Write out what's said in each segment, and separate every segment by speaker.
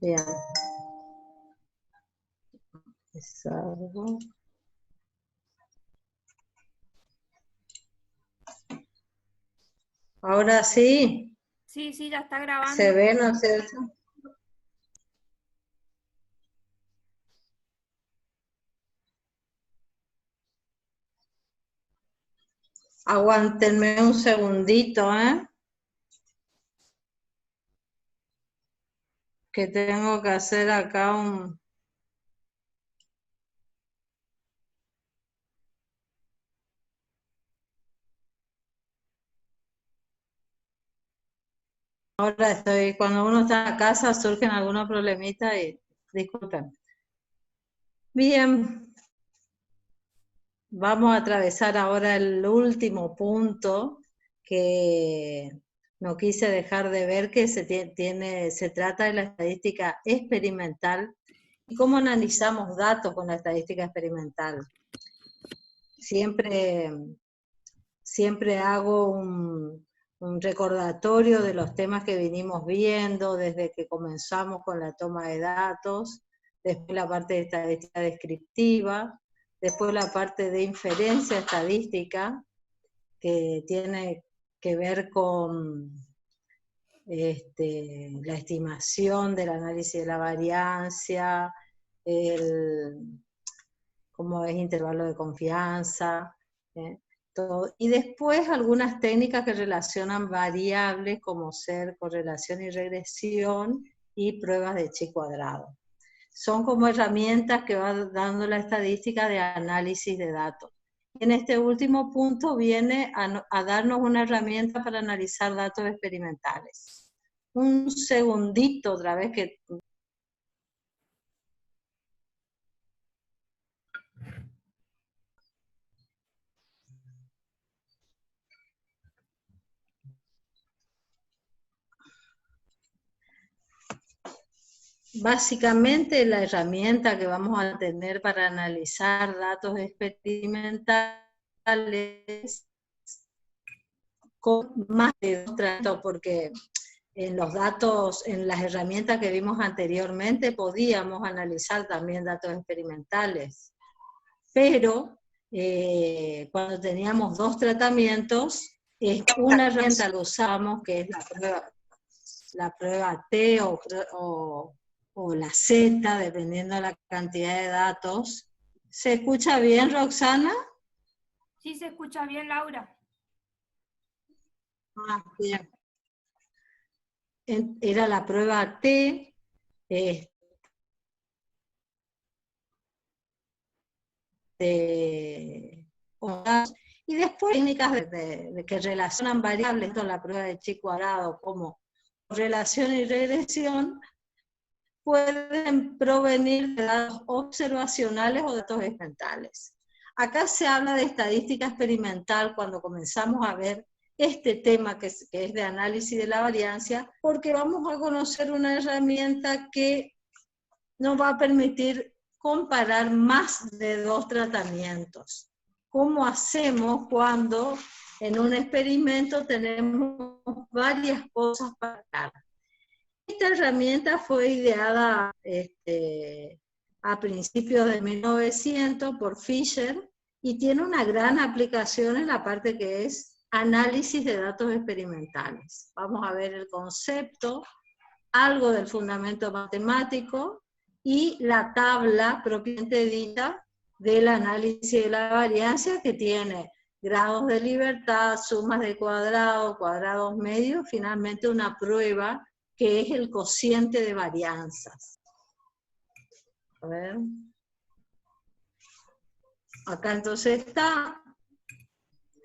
Speaker 1: Bien. Salgo. Ahora sí,
Speaker 2: Sí, sí, ya está
Speaker 1: se
Speaker 2: grabando.
Speaker 1: ve, ¿no es cierto? Aguántenme un segundito, que tengo que hacer acá un... Ahora estoy, cuando uno está en casa surgen algunos problemitas y disculpen. Bien, vamos a atravesar ahora el último punto que no quise dejar de ver, que se trata de la estadística experimental y cómo analizamos datos con la estadística experimental. Siempre hago un recordatorio de los temas que vinimos viendo desde que comenzamos con la toma de datos, después la parte de estadística descriptiva, después la parte de inferencia estadística, que tiene que ver con la estimación del análisis de la variancia, cómo es intervalo de confianza, todo. Y después algunas técnicas que relacionan variables como ser correlación y regresión y pruebas de chi cuadrado. Son como herramientas que va dando la estadística de análisis de datos. En este último punto viene a darnos una herramienta para analizar datos experimentales. Un segundito otra vez que... Básicamente la herramienta que vamos a tener para analizar datos experimentales con más de dos datos, porque en los datos, en las herramientas que vimos anteriormente podíamos analizar también datos experimentales, pero cuando teníamos dos tratamientos, una herramienta que usamos, que es la prueba T o la Z, dependiendo de la cantidad de datos. ¿Se escucha bien, Roxana?
Speaker 2: Sí, se escucha bien, Laura.
Speaker 1: Ah, bien. Era la prueba T, y después técnicas de que relacionan variables con la prueba de chi cuadrado, como correlación y regresión, pueden provenir de datos observacionales o datos experimentales. Acá se habla de estadística experimental cuando comenzamos a ver este tema que es de análisis de la variancia, porque vamos a conocer una herramienta que nos va a permitir comparar más de dos tratamientos. ¿Cómo hacemos cuando en un experimento tenemos varias cosas para dar? Esta herramienta fue ideada a principios de 1900 por Fisher y tiene una gran aplicación en la parte que es análisis de datos experimentales. Vamos a ver el concepto, algo del fundamento matemático y la tabla propiamente dicha del análisis de la variancia, que tiene grados de libertad, sumas de cuadrado, cuadrados medios, finalmente una prueba que es el cociente de varianzas. A ver. Acá entonces está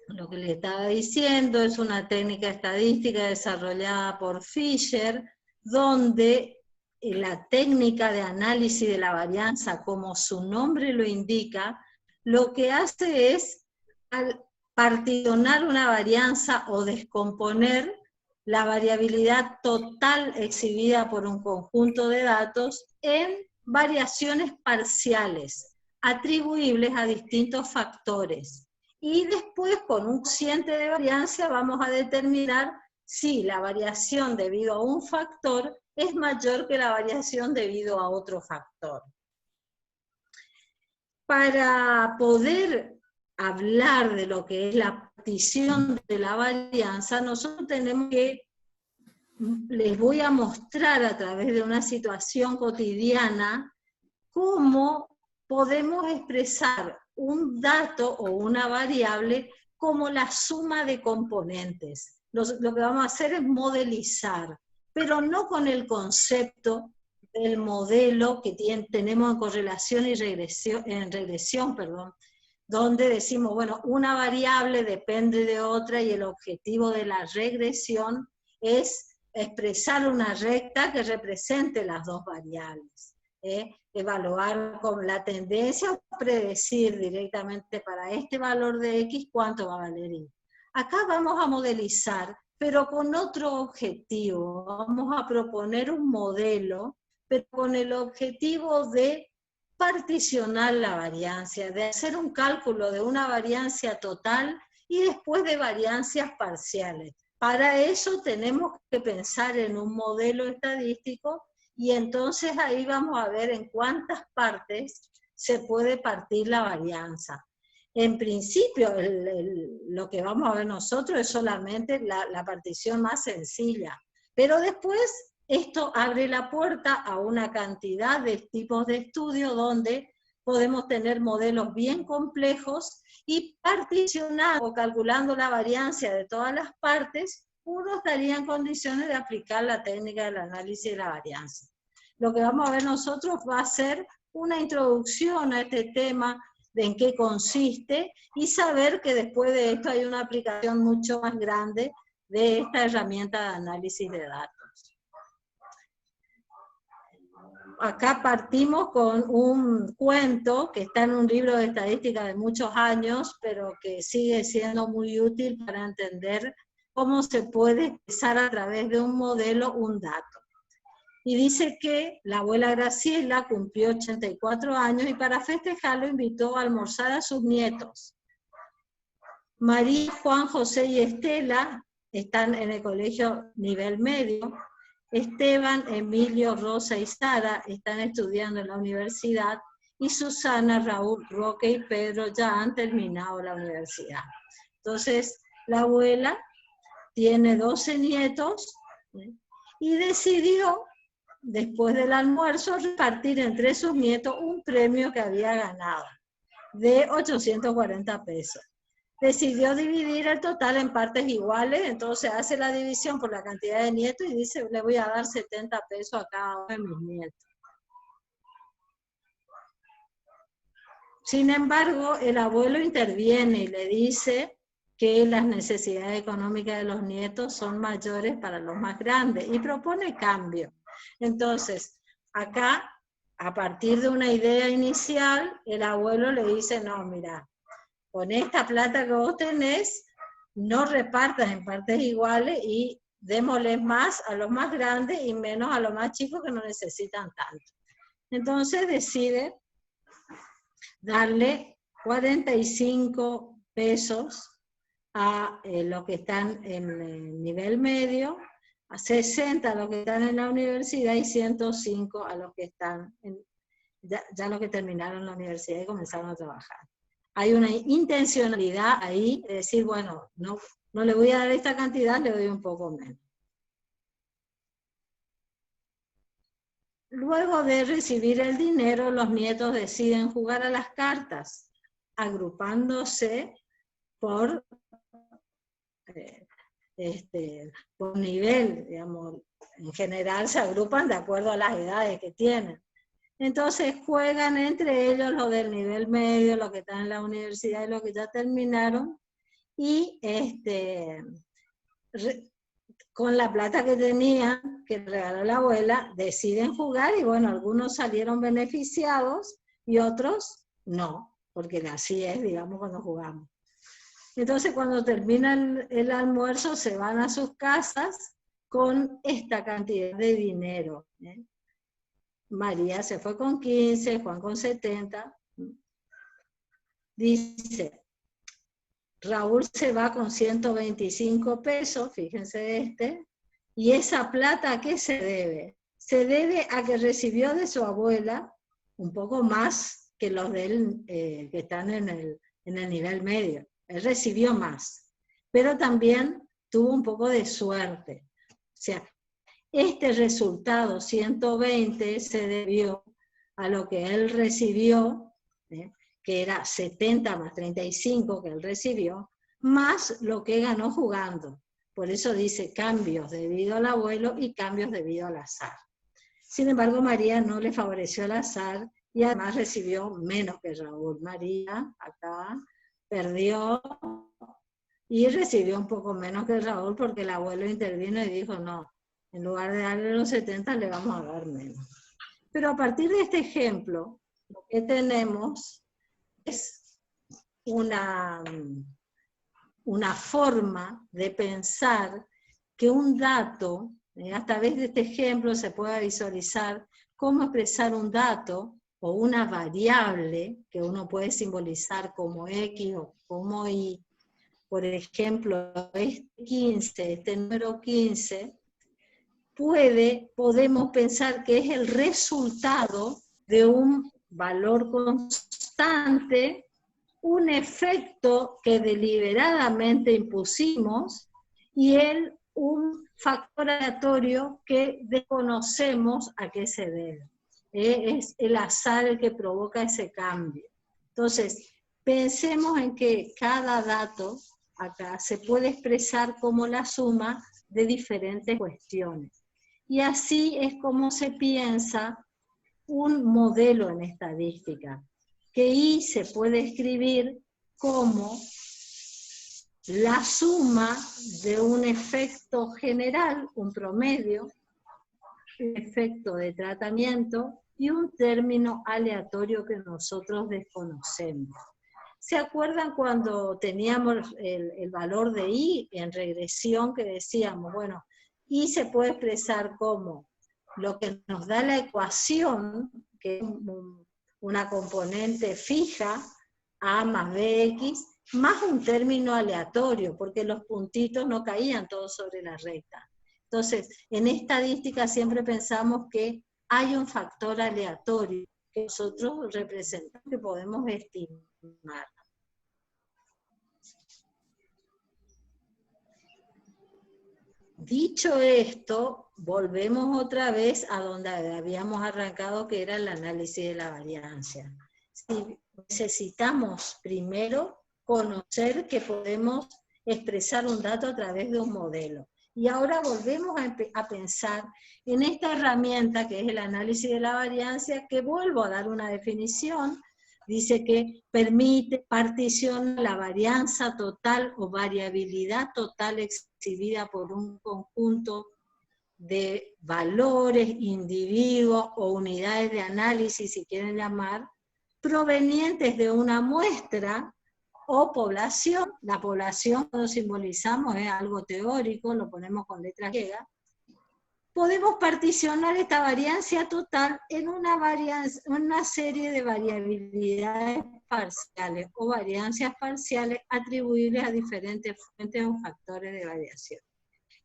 Speaker 1: lo que le estaba diciendo, es una técnica estadística desarrollada por Fisher, donde la técnica de análisis de la varianza, como su nombre lo indica, lo que hace es al particionar una varianza o descomponer la variabilidad total exhibida por un conjunto de datos en variaciones parciales, atribuibles a distintos factores. Y después, con un cociente de varianza, vamos a determinar si la variación debido a un factor es mayor que la variación debido a otro factor. Para poder hablar de lo que es la partición de la varianza, nosotros tenemos que, les voy a mostrar a través de una situación cotidiana, cómo podemos expresar un dato o una variable como la suma de componentes. Lo que vamos a hacer es modelizar, pero no con el concepto del modelo que tenemos en correlación y regresión, donde decimos, bueno, una variable depende de otra y el objetivo de la regresión es expresar una recta que represente las dos variables. Evaluar con la tendencia o predecir directamente para este valor de X cuánto va a valer Y. Acá vamos a modelizar, pero con otro objetivo. Vamos a proponer un modelo, pero con el objetivo de particionar la variancia, de hacer un cálculo de una variancia total y después de variancias parciales. Para eso tenemos que pensar en un modelo estadístico y entonces ahí vamos a ver en cuántas partes se puede partir la varianza. En principio, lo que vamos a ver nosotros es solamente la partición más sencilla, pero después esto abre la puerta a una cantidad de tipos de estudio donde podemos tener modelos bien complejos y particionando o calculando la variancia de todas las partes, uno estaría en condiciones de aplicar la técnica del análisis de la varianza. Lo que vamos a ver nosotros va a ser una introducción a este tema de en qué consiste y saber que después de esto hay una aplicación mucho más grande de esta herramienta de análisis de datos. Acá partimos con un cuento que está en un libro de estadística de muchos años, pero que sigue siendo muy útil para entender cómo se puede expresar a través de un modelo un dato. Y dice que la abuela Graciela cumplió 84 años y para festejarlo invitó a almorzar a sus nietos. María, Juan, José y Estela están en el colegio nivel medio. Esteban, Emilio, Rosa y Sara están estudiando en la universidad y Susana, Raúl, Roque y Pedro ya han terminado la universidad. Entonces, la abuela tiene 12 nietos y decidió, después del almuerzo, repartir entre sus nietos un premio que había ganado de 840 pesos. Decidió dividir el total en partes iguales, entonces hace la división por la cantidad de nietos y dice, le voy a dar 70 pesos a cada uno de mis nietos. Sin embargo, el abuelo interviene y le dice que las necesidades económicas de los nietos son mayores para los más grandes y propone cambio. Entonces, acá, a partir de una idea inicial, el abuelo le dice, no, mira, con esta plata que vos tenés, no repartas en partes iguales y démosles más a los más grandes y menos a los más chicos que no necesitan tanto. Entonces decide darle 45 pesos a los que están en el nivel medio, a 60 a los que están en la universidad y 105 a los que están, ya los que terminaron la universidad y comenzaron a trabajar. Hay una intencionalidad ahí de decir, bueno, no le voy a dar esta cantidad, le doy un poco menos. Luego de recibir el dinero, los nietos deciden jugar a las cartas, agrupándose por nivel, digamos, en general se agrupan de acuerdo a las edades que tienen. Entonces juegan entre ellos los del nivel medio, los que están en la universidad y los que ya terminaron, y con la plata que tenían, que regaló la abuela, deciden jugar y bueno, algunos salieron beneficiados y otros no, porque así es, digamos, cuando jugamos. Entonces cuando termina el almuerzo se van a sus casas con esta cantidad de dinero. María se fue con 15, Juan con 70. Dice, Raúl se va con 125 pesos, fíjense y esa plata, ¿a qué se debe? se debe a que recibió de su abuela un poco más que los de él, que están en el nivel medio. Él recibió más, pero también tuvo un poco de suerte. O sea, este resultado 120 se debió a lo que él recibió, que era 70 más 35 que él recibió, más lo que ganó jugando. Por eso dice cambios debido al abuelo y cambios debido al azar. Sin embargo, María no le favoreció el azar y además recibió menos que Raúl. María acá perdió y recibió un poco menos que Raúl porque el abuelo intervino y dijo, no, en lugar de darle los 70 le vamos a dar menos. Pero a partir de este ejemplo, lo que tenemos es una forma de pensar que un dato, a través de este ejemplo se pueda visualizar cómo expresar un dato o una variable que uno puede simbolizar como X o como Y. Por ejemplo, este número 15, podemos pensar que es el resultado de un valor constante, un efecto que deliberadamente impusimos y un factor aleatorio que desconocemos a qué se debe. Es el azar el que provoca ese cambio. Entonces, pensemos en que cada dato acá se puede expresar como la suma de diferentes cuestiones. Y así es como se piensa un modelo en estadística, que Y se puede escribir como la suma de un efecto general, un promedio, un efecto de tratamiento y un término aleatorio que nosotros desconocemos. ¿Se acuerdan cuando teníamos el valor de Y en regresión que decíamos, bueno, Y se puede expresar como lo que nos da la ecuación, que es una componente fija, A más BX, más un término aleatorio, porque los puntitos no caían todos sobre la recta. Entonces, en estadística siempre pensamos que hay un factor aleatorio que nosotros representamos, que podemos estimar. Dicho esto, volvemos otra vez a donde habíamos arrancado, que era el análisis de la variancia. Si necesitamos primero conocer que podemos expresar un dato a través de un modelo. Y ahora volvemos a pensar en esta herramienta que es el análisis de la variancia, que vuelvo a dar una definición. Dice que permite particionar la varianza total o variabilidad total exhibida por un conjunto de valores, individuos o unidades de análisis, si quieren llamar, provenientes de una muestra o población. La población, cuando simbolizamos, es algo teórico, lo ponemos con letras griegas. Podemos particionar esta variancia total en una serie de variabilidades parciales o variancias parciales atribuibles a diferentes fuentes o factores de variación.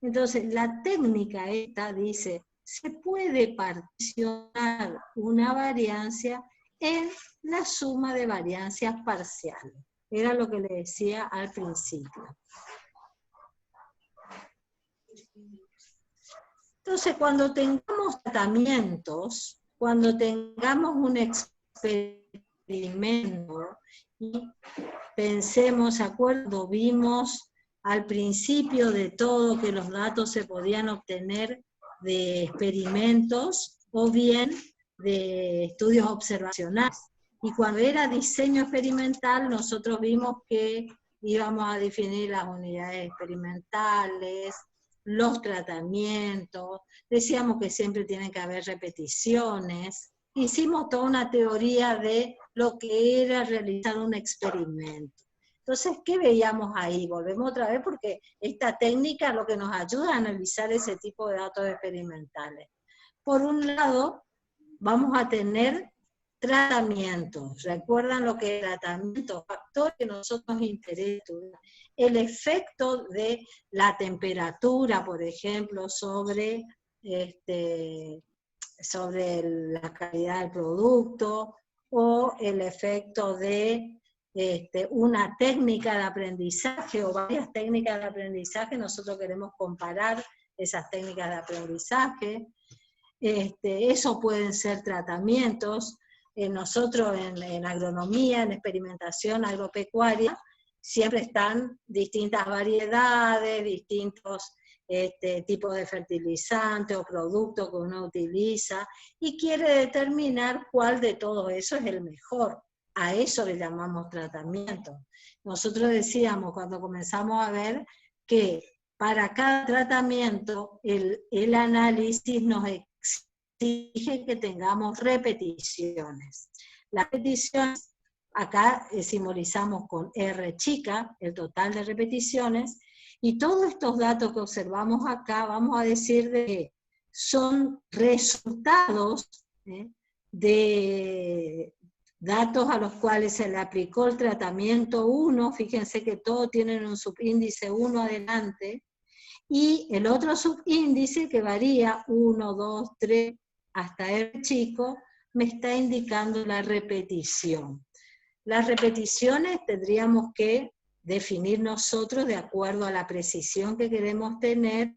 Speaker 1: Entonces, la técnica esta dice, se puede particionar una variancia en la suma de variancias parciales. Era lo que le decía al principio. Entonces, cuando tengamos tratamientos, cuando tengamos un experimento, y pensemos, ¿se acuerdan? Vimos al principio de todo que los datos se podían obtener de experimentos o bien de estudios observacionales. Y cuando era diseño experimental, nosotros vimos que íbamos a definir las unidades experimentales, los tratamientos, decíamos que siempre tienen que haber repeticiones. Hicimos toda una teoría de lo que era realizar un experimento. Entonces, ¿qué veíamos ahí? Volvemos otra vez porque esta técnica es lo que nos ayuda a analizar ese tipo de datos experimentales. Por un lado, vamos a tener tratamientos. ¿Recuerdan lo que es tratamiento? Factor que nosotros nos interesa. El efecto de la temperatura, por ejemplo, sobre sobre la calidad del producto, o el efecto de una técnica de aprendizaje o varias técnicas de aprendizaje. Nosotros queremos comparar esas técnicas de aprendizaje. Eso pueden ser tratamientos. Nosotros en agronomía, en experimentación agropecuaria, siempre están distintas variedades, distintos tipos de fertilizantes o productos que uno utiliza, y quiere determinar cuál de todo eso es el mejor. A eso le llamamos tratamiento. Nosotros decíamos cuando comenzamos a ver que para cada tratamiento el análisis nos exige que tengamos repeticiones. Las repeticiones, acá simbolizamos con R chica, el total de repeticiones, y todos estos datos que observamos acá, vamos a decir que son resultados de datos a los cuales se le aplicó el tratamiento 1, fíjense que todos tienen un subíndice 1 adelante, y el otro subíndice que varía 1, 2, 3, hasta R chico, me está indicando la repetición. Las repeticiones tendríamos que definir nosotros de acuerdo a la precisión que queremos tener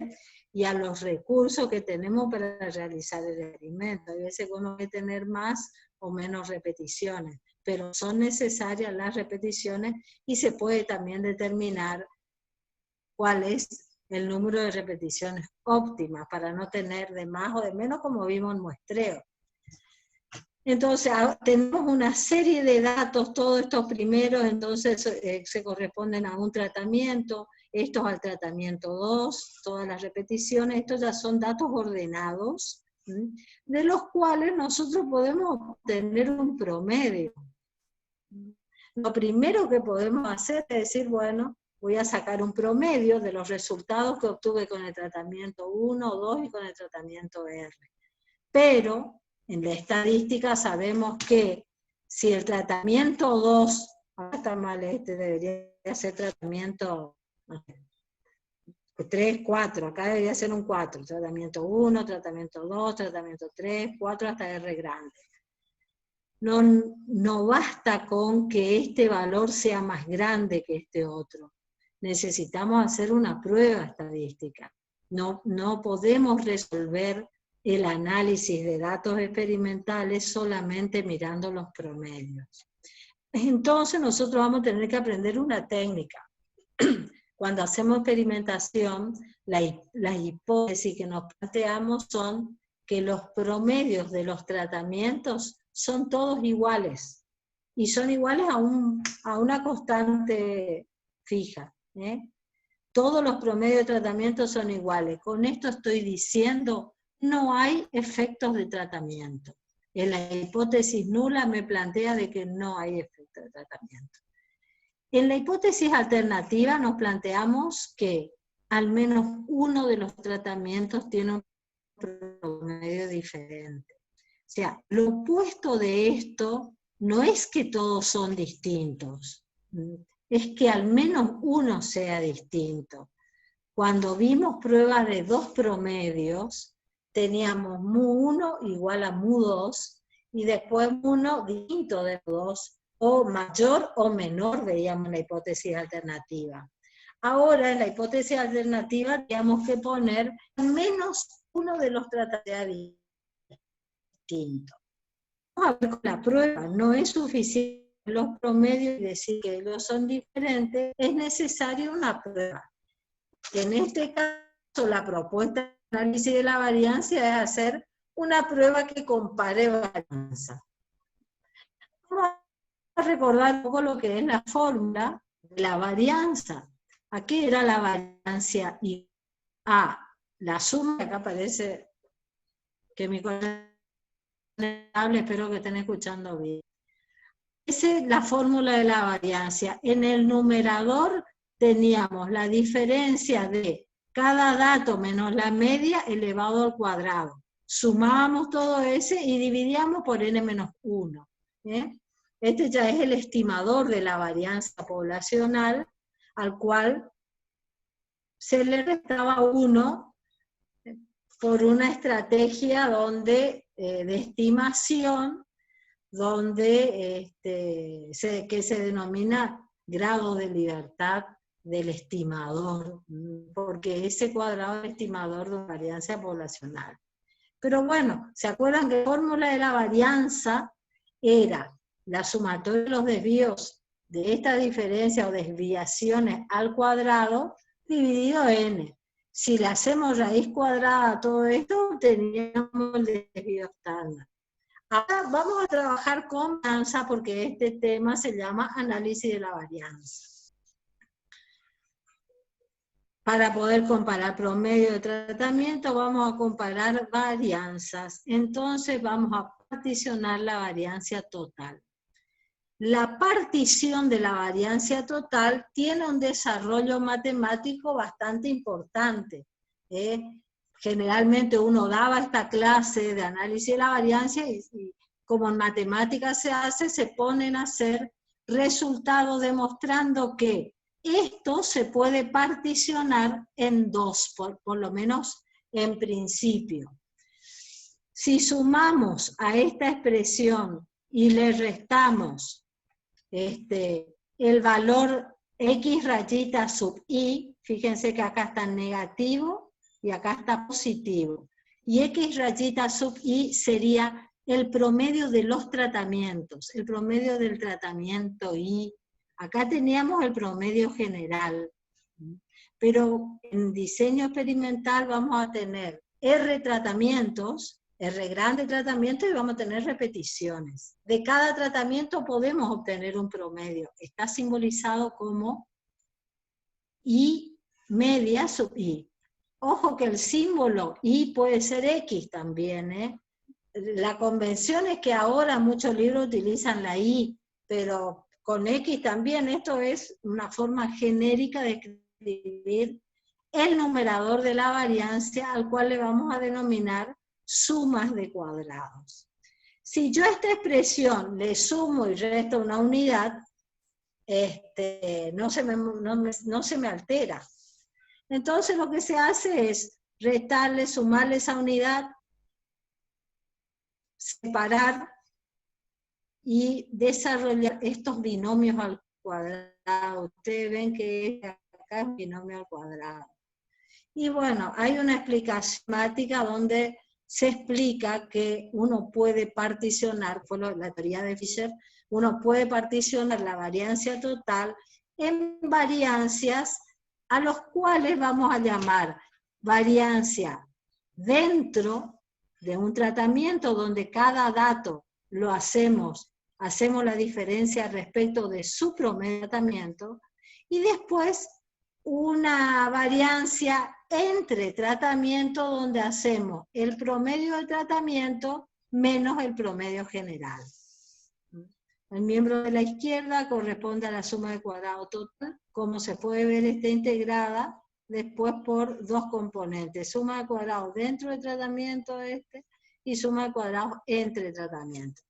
Speaker 1: y a los recursos que tenemos para realizar el experimento. A veces uno puede tener más o menos repeticiones, pero son necesarias las repeticiones y se puede también determinar cuál es el número de repeticiones óptimas para no tener de más o de menos, como vimos en muestreo. Entonces, tenemos una serie de datos, todos estos primeros, entonces se corresponden a un tratamiento, estos al tratamiento 2, todas las repeticiones, estos ya son datos ordenados, de los cuales nosotros podemos obtener un promedio. Lo primero que podemos hacer es decir, bueno, voy a sacar un promedio de los resultados que obtuve con el tratamiento 1, 2 y con el tratamiento R. Pero en la estadística sabemos que si el tratamiento 2, ahora está mal debería ser tratamiento 3, 4, acá debería ser un 4, tratamiento 1, tratamiento 2, tratamiento 3, 4 hasta R grande. No basta con que este valor sea más grande que este otro. Necesitamos hacer una prueba estadística. No podemos resolver el análisis de datos experimentales solamente mirando los promedios. Entonces nosotros vamos a tener que aprender una técnica. Cuando hacemos experimentación, las hipótesis que nos planteamos son que los promedios de los tratamientos son todos iguales, y son iguales a una constante fija. Todos los promedios de tratamiento son iguales. Con esto estoy diciendo, no hay efectos de tratamiento. En la hipótesis nula me plantea de que no hay efectos de tratamiento. En la hipótesis alternativa nos planteamos que al menos uno de los tratamientos tiene un promedio diferente. O sea, lo opuesto de esto no es que todos son distintos, es que al menos uno sea distinto. Cuando vimos pruebas de 2 promedios, teníamos mu1 igual a mu2, y después mu1 distinto de mu2, o mayor o menor, veíamos en la hipótesis alternativa. Ahora, en la hipótesis alternativa, teníamos que poner al menos uno de los tratamientos distintos. Vamos a ver con la prueba, no es suficiente los promedios y decir que ellos son diferentes, es necesaria una prueba. En este caso, la propuesta de análisis de la varianza es hacer una prueba que compare varianza. Vamos a recordar un poco lo que es la fórmula de la varianza. Aquí era la varianza y la suma, acá parece que mi colega espero que estén escuchando bien. Esa es la fórmula de la varianza. En el numerador teníamos la diferencia de cada dato menos la media elevado al cuadrado. Sumábamos todo ese y dividíamos por n-1. Este ya es el estimador de la varianza poblacional, al cual se le restaba 1 por una estrategia donde de estimación, donde que se denomina grado de libertad del estimador, porque ese cuadrado es el estimador de varianza poblacional. Pero bueno, ¿se acuerdan que la fórmula de la varianza era la sumatoria de los desvíos de esta diferencia o desviaciones al cuadrado dividido n? Si le hacemos raíz cuadrada a todo esto, teníamos el desvío estándar. Ahora vamos a trabajar con varianza porque este tema se llama análisis de la varianza. Para poder comparar promedio de tratamiento, vamos a comparar varianzas. Entonces vamos a particionar la variancia total. La partición de la variancia total tiene un desarrollo matemático bastante importante. Generalmente uno daba esta clase de análisis de la variancia y como en matemáticas se hace, se ponen a hacer resultados demostrando que esto se puede particionar en dos, por lo menos en principio. Si sumamos a esta expresión y le restamos el valor x rayita sub i, fíjense que acá está negativo y acá está positivo. Y x rayita sub i sería el promedio de los tratamientos, el promedio del tratamiento i. Acá teníamos el promedio general, pero en diseño experimental vamos a tener R tratamientos, R grande tratamiento y vamos a tener repeticiones. De cada tratamiento podemos obtener un promedio. Está simbolizado como I media sub I. Ojo que el símbolo I puede ser X también, ¿eh? La convención es que ahora muchos libros utilizan la I, pero con X también. Esto es una forma genérica de escribir el numerador de la variancia, al cual le vamos a denominar sumas de cuadrados. Si yo a esta expresión le sumo y resto una unidad, no se me altera. Entonces lo que se hace es restarle, sumarle esa unidad, separar y desarrollar estos binomios al cuadrado. Ustedes ven que acá es un binomio al cuadrado. Y bueno, hay una explicación matemática donde se explica que uno puede particionar, fue la teoría de Fisher, uno puede particionar la variancia total en variancias a los cuales vamos a llamar variancia dentro de un tratamiento donde cada dato lo hacemos la diferencia respecto de su promedio de tratamiento, y después una variancia entre tratamiento donde hacemos el promedio del tratamiento menos el promedio general. El miembro de la izquierda corresponde a la suma de cuadrado total. Como se puede ver, está integrada después por dos componentes, suma de cuadrados dentro del tratamiento y suma de cuadrados entre tratamientos.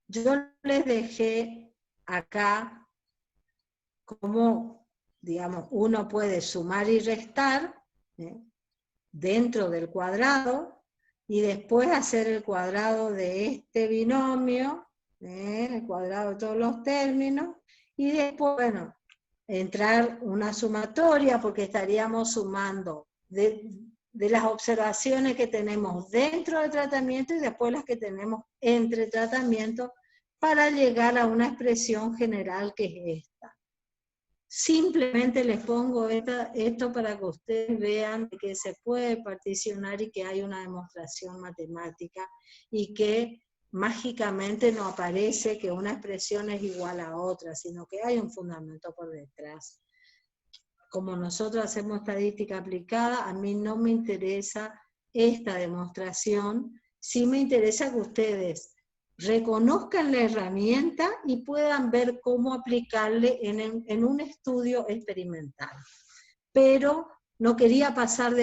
Speaker 1: Yo les dejé acá cómo, digamos, uno puede sumar y restar dentro del cuadrado y después hacer el cuadrado de este binomio, el cuadrado de todos los términos, y después, bueno, entrar una sumatoria porque estaríamos sumando de las observaciones que tenemos dentro del tratamiento y después las que tenemos entre tratamientos para llegar a una expresión general que es esta. Simplemente les pongo esto para que ustedes vean que se puede particionar y que hay una demostración matemática y que mágicamente no aparece que una expresión es igual a otra, sino que hay un fundamento por detrás. Como nosotros hacemos estadística aplicada, a mí no me interesa esta demostración, sí me interesa que ustedes reconozcan la herramienta y puedan ver cómo aplicarle en un estudio experimental. Pero no quería pasar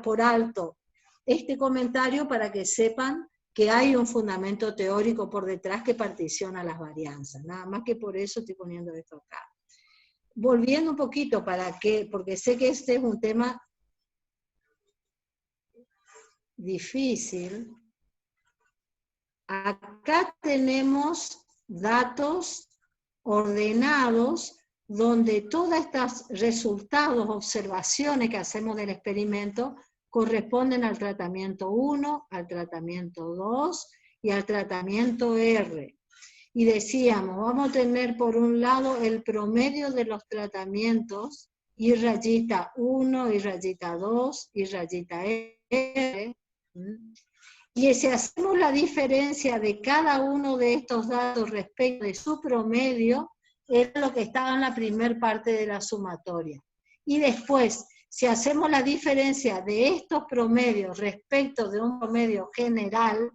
Speaker 1: por alto este comentario para que sepan que hay un fundamento teórico por detrás que particiona las varianzas. Nada más que por eso estoy poniendo esto acá. Volviendo un poquito, porque sé que este es un tema difícil, acá tenemos datos ordenados donde todos estos resultados, observaciones que hacemos del experimento, corresponden al tratamiento 1, al tratamiento 2 y al tratamiento R. Y decíamos, vamos a tener por un lado el promedio de los tratamientos, y rayita 1, y rayita 2, y rayita R. Y si hacemos la diferencia de cada uno de estos datos respecto de su promedio, es lo que estaba en la primera parte de la sumatoria. Y después, si hacemos la diferencia de estos promedios respecto de un promedio general,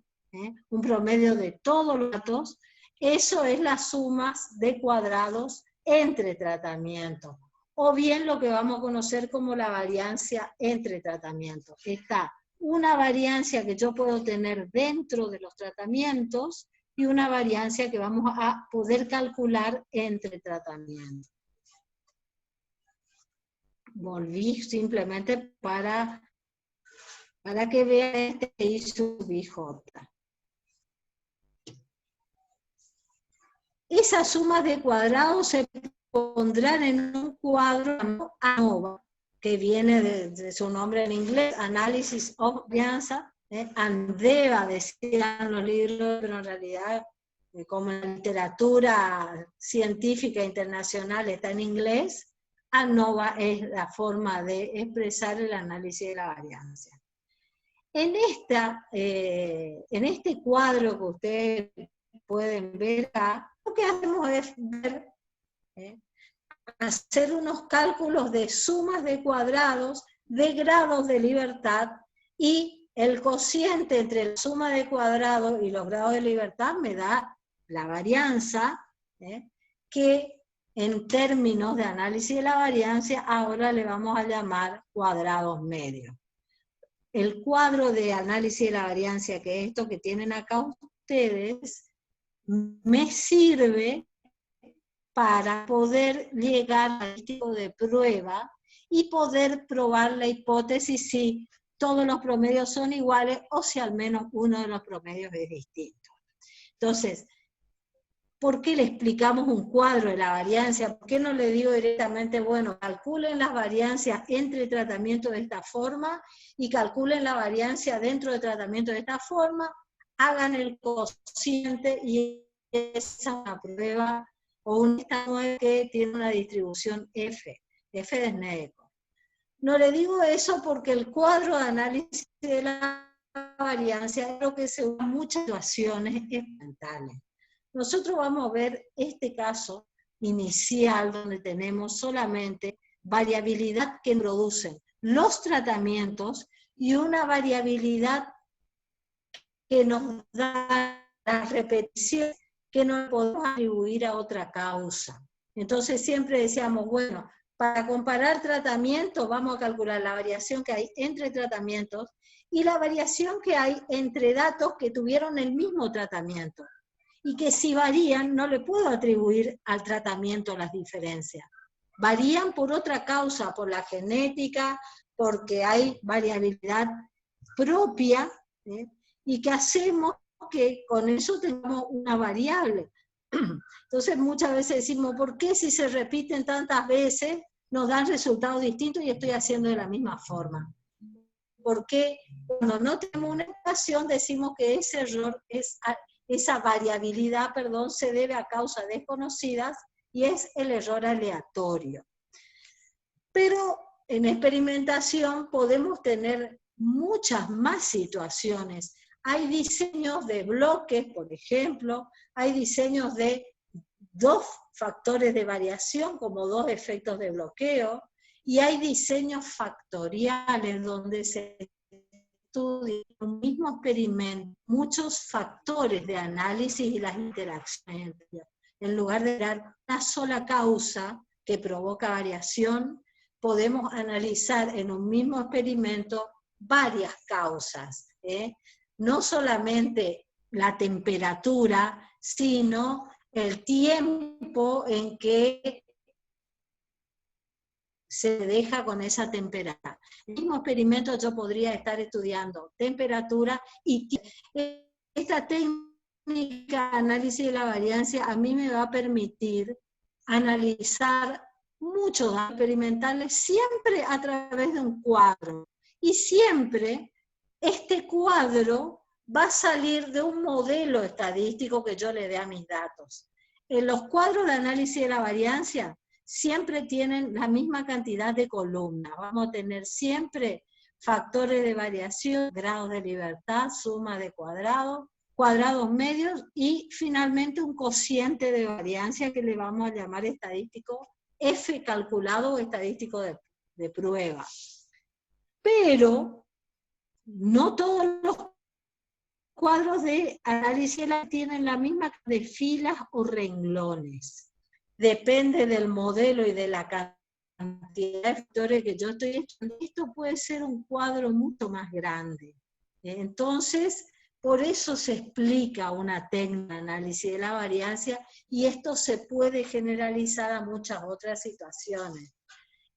Speaker 1: un promedio de todos los datos, eso es las sumas de cuadrados entre tratamientos, o bien lo que vamos a conocer como la variancia entre tratamientos. Está una variancia que yo puedo tener dentro de los tratamientos y una variancia que vamos a poder calcular entre tratamientos. Volví simplemente para que vean este I sub IJ. Esas sumas de cuadrados se pondrán en un cuadro ANOVA, que viene de su nombre en inglés, Analysis of Variance, ANDEVA decían los libros, pero en realidad, como la literatura científica internacional está en inglés, ANOVA es la forma de expresar el análisis de la varianza. En este cuadro que ustedes pueden ver acá, lo que hacemos es ver, hacer unos cálculos de sumas de cuadrados, de grados de libertad, y el cociente entre la suma de cuadrados y los grados de libertad me da la varianza, que en términos de análisis de la varianza ahora le vamos a llamar cuadrados medios. El cuadro de análisis de la varianza, que es esto que tienen acá ustedes, me sirve para poder llegar al tipo de prueba y poder probar la hipótesis si todos los promedios son iguales o si al menos uno de los promedios es distinto. Entonces, ¿por qué le explicamos un cuadro de la varianza? ¿Por qué no le digo directamente, bueno, calculen las variancias entre tratamientos de esta forma y calculen la varianza dentro de tratamiento de esta forma, hagan el cociente y esa es una prueba o un estado que tiene una distribución F de Snedecor. No le digo eso porque el cuadro de análisis de la varianza es lo que se usa en muchas situaciones experimentales. Nosotros vamos a ver este caso inicial donde tenemos solamente variabilidad que producen los tratamientos y una variabilidad que nos da la repetición que no podemos atribuir a otra causa. Entonces siempre decíamos, bueno, para comparar tratamientos vamos a calcular la variación que hay entre tratamientos y la variación que hay entre datos que tuvieron el mismo tratamiento. Y que si varían, no le puedo atribuir al tratamiento las diferencias. Varían por otra causa, por la genética, porque hay variabilidad propia, y que hacemos que con eso tengamos una variable. Entonces muchas veces decimos, ¿por qué si se repiten tantas veces nos dan resultados distintos y estoy haciendo de la misma forma? Porque cuando no tenemos una ecuación decimos que ese error esa variabilidad, se debe a causas desconocidas y es el error aleatorio. Pero en experimentación podemos tener muchas más situaciones. Hay diseños de bloques, por ejemplo, hay diseños de 2 factores de variación como 2 efectos de bloqueo, y hay diseños factoriales donde se estudia un mismo experimento, muchos factores de análisis y las interacciones. En lugar de dar una sola causa que provoca variación, podemos analizar en un mismo experimento varias causas, no solamente la temperatura, sino el tiempo en que se deja con esa temperatura. En el mismo experimento yo podría estar estudiando temperatura y esta técnica de análisis de la variancia a mí me va a permitir analizar muchos datos experimentales siempre a través de un cuadro. Y siempre este cuadro va a salir de un modelo estadístico que yo le dé a mis datos. En los cuadros de análisis de la variancia siempre tienen la misma cantidad de columnas. Vamos a tener siempre factores de variación, grados de libertad, suma de cuadrados, cuadrados medios y finalmente un cociente de variancia que le vamos a llamar estadístico F calculado o estadístico de prueba. Pero no todos los cuadros de análisis tienen la misma de filas o renglones. Depende del modelo y de la cantidad de factores que yo estoy estudiando. Esto puede ser un cuadro mucho más grande. Entonces, por eso se explica una técnica de análisis de la variancia y esto se puede generalizar a muchas otras situaciones.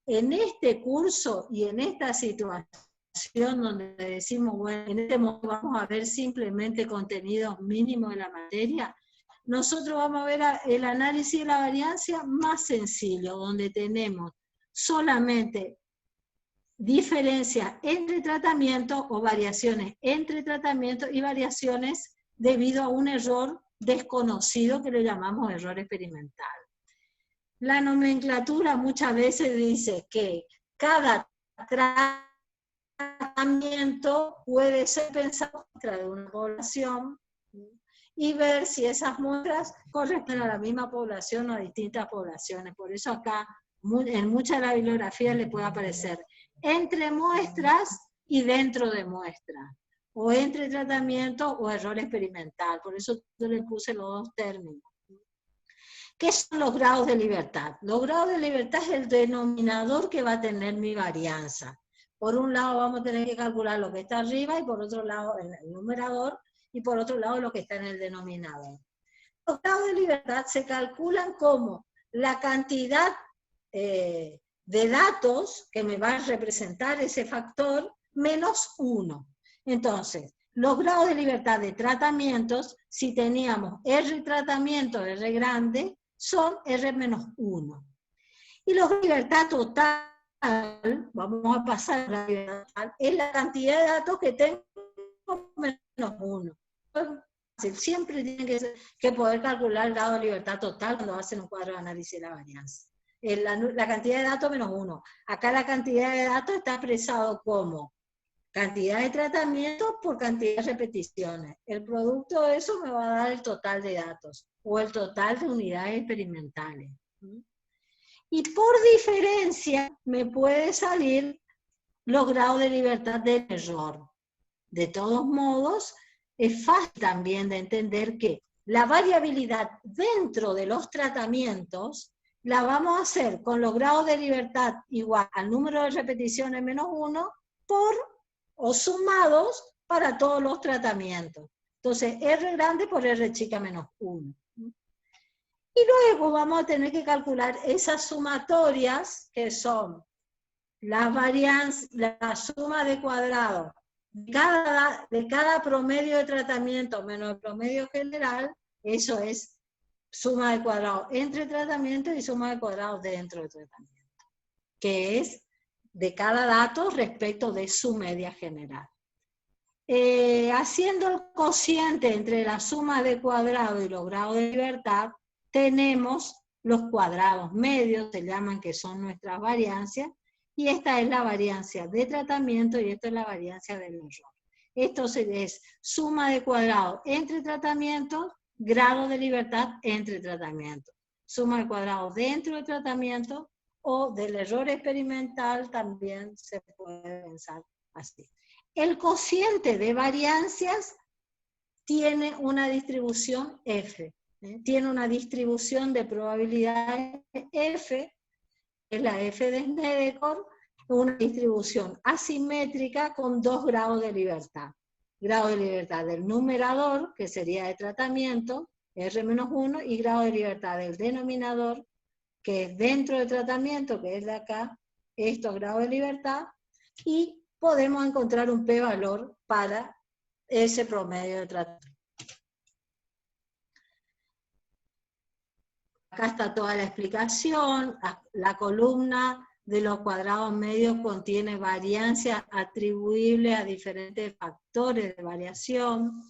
Speaker 1: En este curso y en esta situación donde decimos, bueno, en este momento vamos a ver simplemente contenidos mínimos de la materia, nosotros vamos a ver el análisis de la variancia más sencillo, donde tenemos solamente diferencias entre tratamientos o variaciones entre tratamientos y variaciones debido a un error desconocido que le llamamos error experimental. La nomenclatura muchas veces dice que cada tratamiento puede ser pensado dentro de una población y ver si esas muestras corresponden a la misma población o a distintas poblaciones. Por eso acá en mucha de la bibliografía le puede aparecer entre muestras y dentro de muestras, o entre tratamiento o error experimental. Por eso yo le puse los dos términos. ¿Qué son los grados de libertad? Los grados de libertad es el denominador que va a tener mi varianza. Por un lado vamos a tener que calcular lo que está arriba y por otro lado el numerador y por otro lado lo que está en el denominador. Los grados de libertad se calculan como la cantidad de datos que me va a representar ese factor menos 1. Entonces, los grados de libertad de tratamientos, si teníamos R tratamiento, R grande, son R menos 1. Y los de libertad total, vamos a pasar a la libertad total, es la cantidad de datos que tengo menos 1. Siempre tienen que poder calcular el grado de libertad total cuando hacen un cuadro de análisis de la varianza. La cantidad de datos menos 1. Acá la cantidad de datos está expresado como cantidad de tratamientos por cantidad de repeticiones. El producto de eso me va a dar el total de datos o el total de unidades experimentales. Y por diferencia me puede salir los grados de libertad del error. De todos modos, es fácil también de entender que la variabilidad dentro de los tratamientos la vamos a hacer con los grados de libertad igual al número de repeticiones menos 1 o sumados para todos los tratamientos. Entonces, R grande por R chica menos 1. Y luego vamos a tener que calcular esas sumatorias que son las varianzas, la suma de cuadrados de cada promedio de tratamiento menos el promedio general, eso es suma de cuadrados entre tratamientos y suma de cuadrados dentro del tratamiento, que es de cada dato respecto de su media general. Haciendo el cociente entre la suma de cuadrados y los grados de libertad, tenemos los cuadrados medios, se llaman, que son nuestras variancias, y esta es la variancia de tratamiento y esta es la variancia del error. Esto es suma de cuadrados entre tratamientos, grado de libertad entre tratamientos. Suma de cuadrados dentro del tratamiento o del error experimental también se puede pensar así. El cociente de variancias tiene una distribución F, tiene una distribución de probabilidades F, es la F de Snedeker, una distribución asimétrica con 2 grados de libertad. Grado de libertad del numerador, que sería de tratamiento, R-1, y grado de libertad del denominador, que es dentro del tratamiento, que es de acá, estos grados de libertad y podemos encontrar un p-valor para ese promedio de tratamiento. Acá está toda la explicación. La columna de los cuadrados medios contiene variancia atribuible a diferentes factores de variación.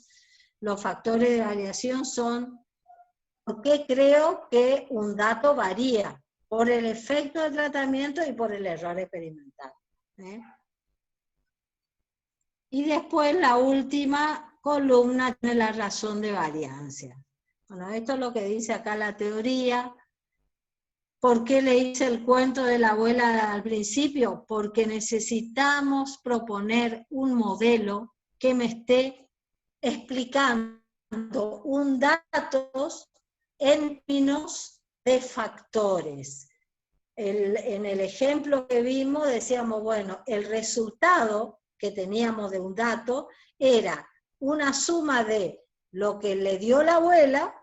Speaker 1: Los factores de variación son por qué creo que un dato varía, por el efecto del tratamiento y por el error experimental. Y después la última columna tiene la razón de variancia. Bueno, esto es lo que dice acá la teoría. ¿Por qué le hice el cuento de la abuela al principio? Porque necesitamos proponer un modelo que me esté explicando un datos en términos de factores. En el ejemplo que vimos decíamos, bueno, el resultado que teníamos de un dato era una suma de lo que le dio la abuela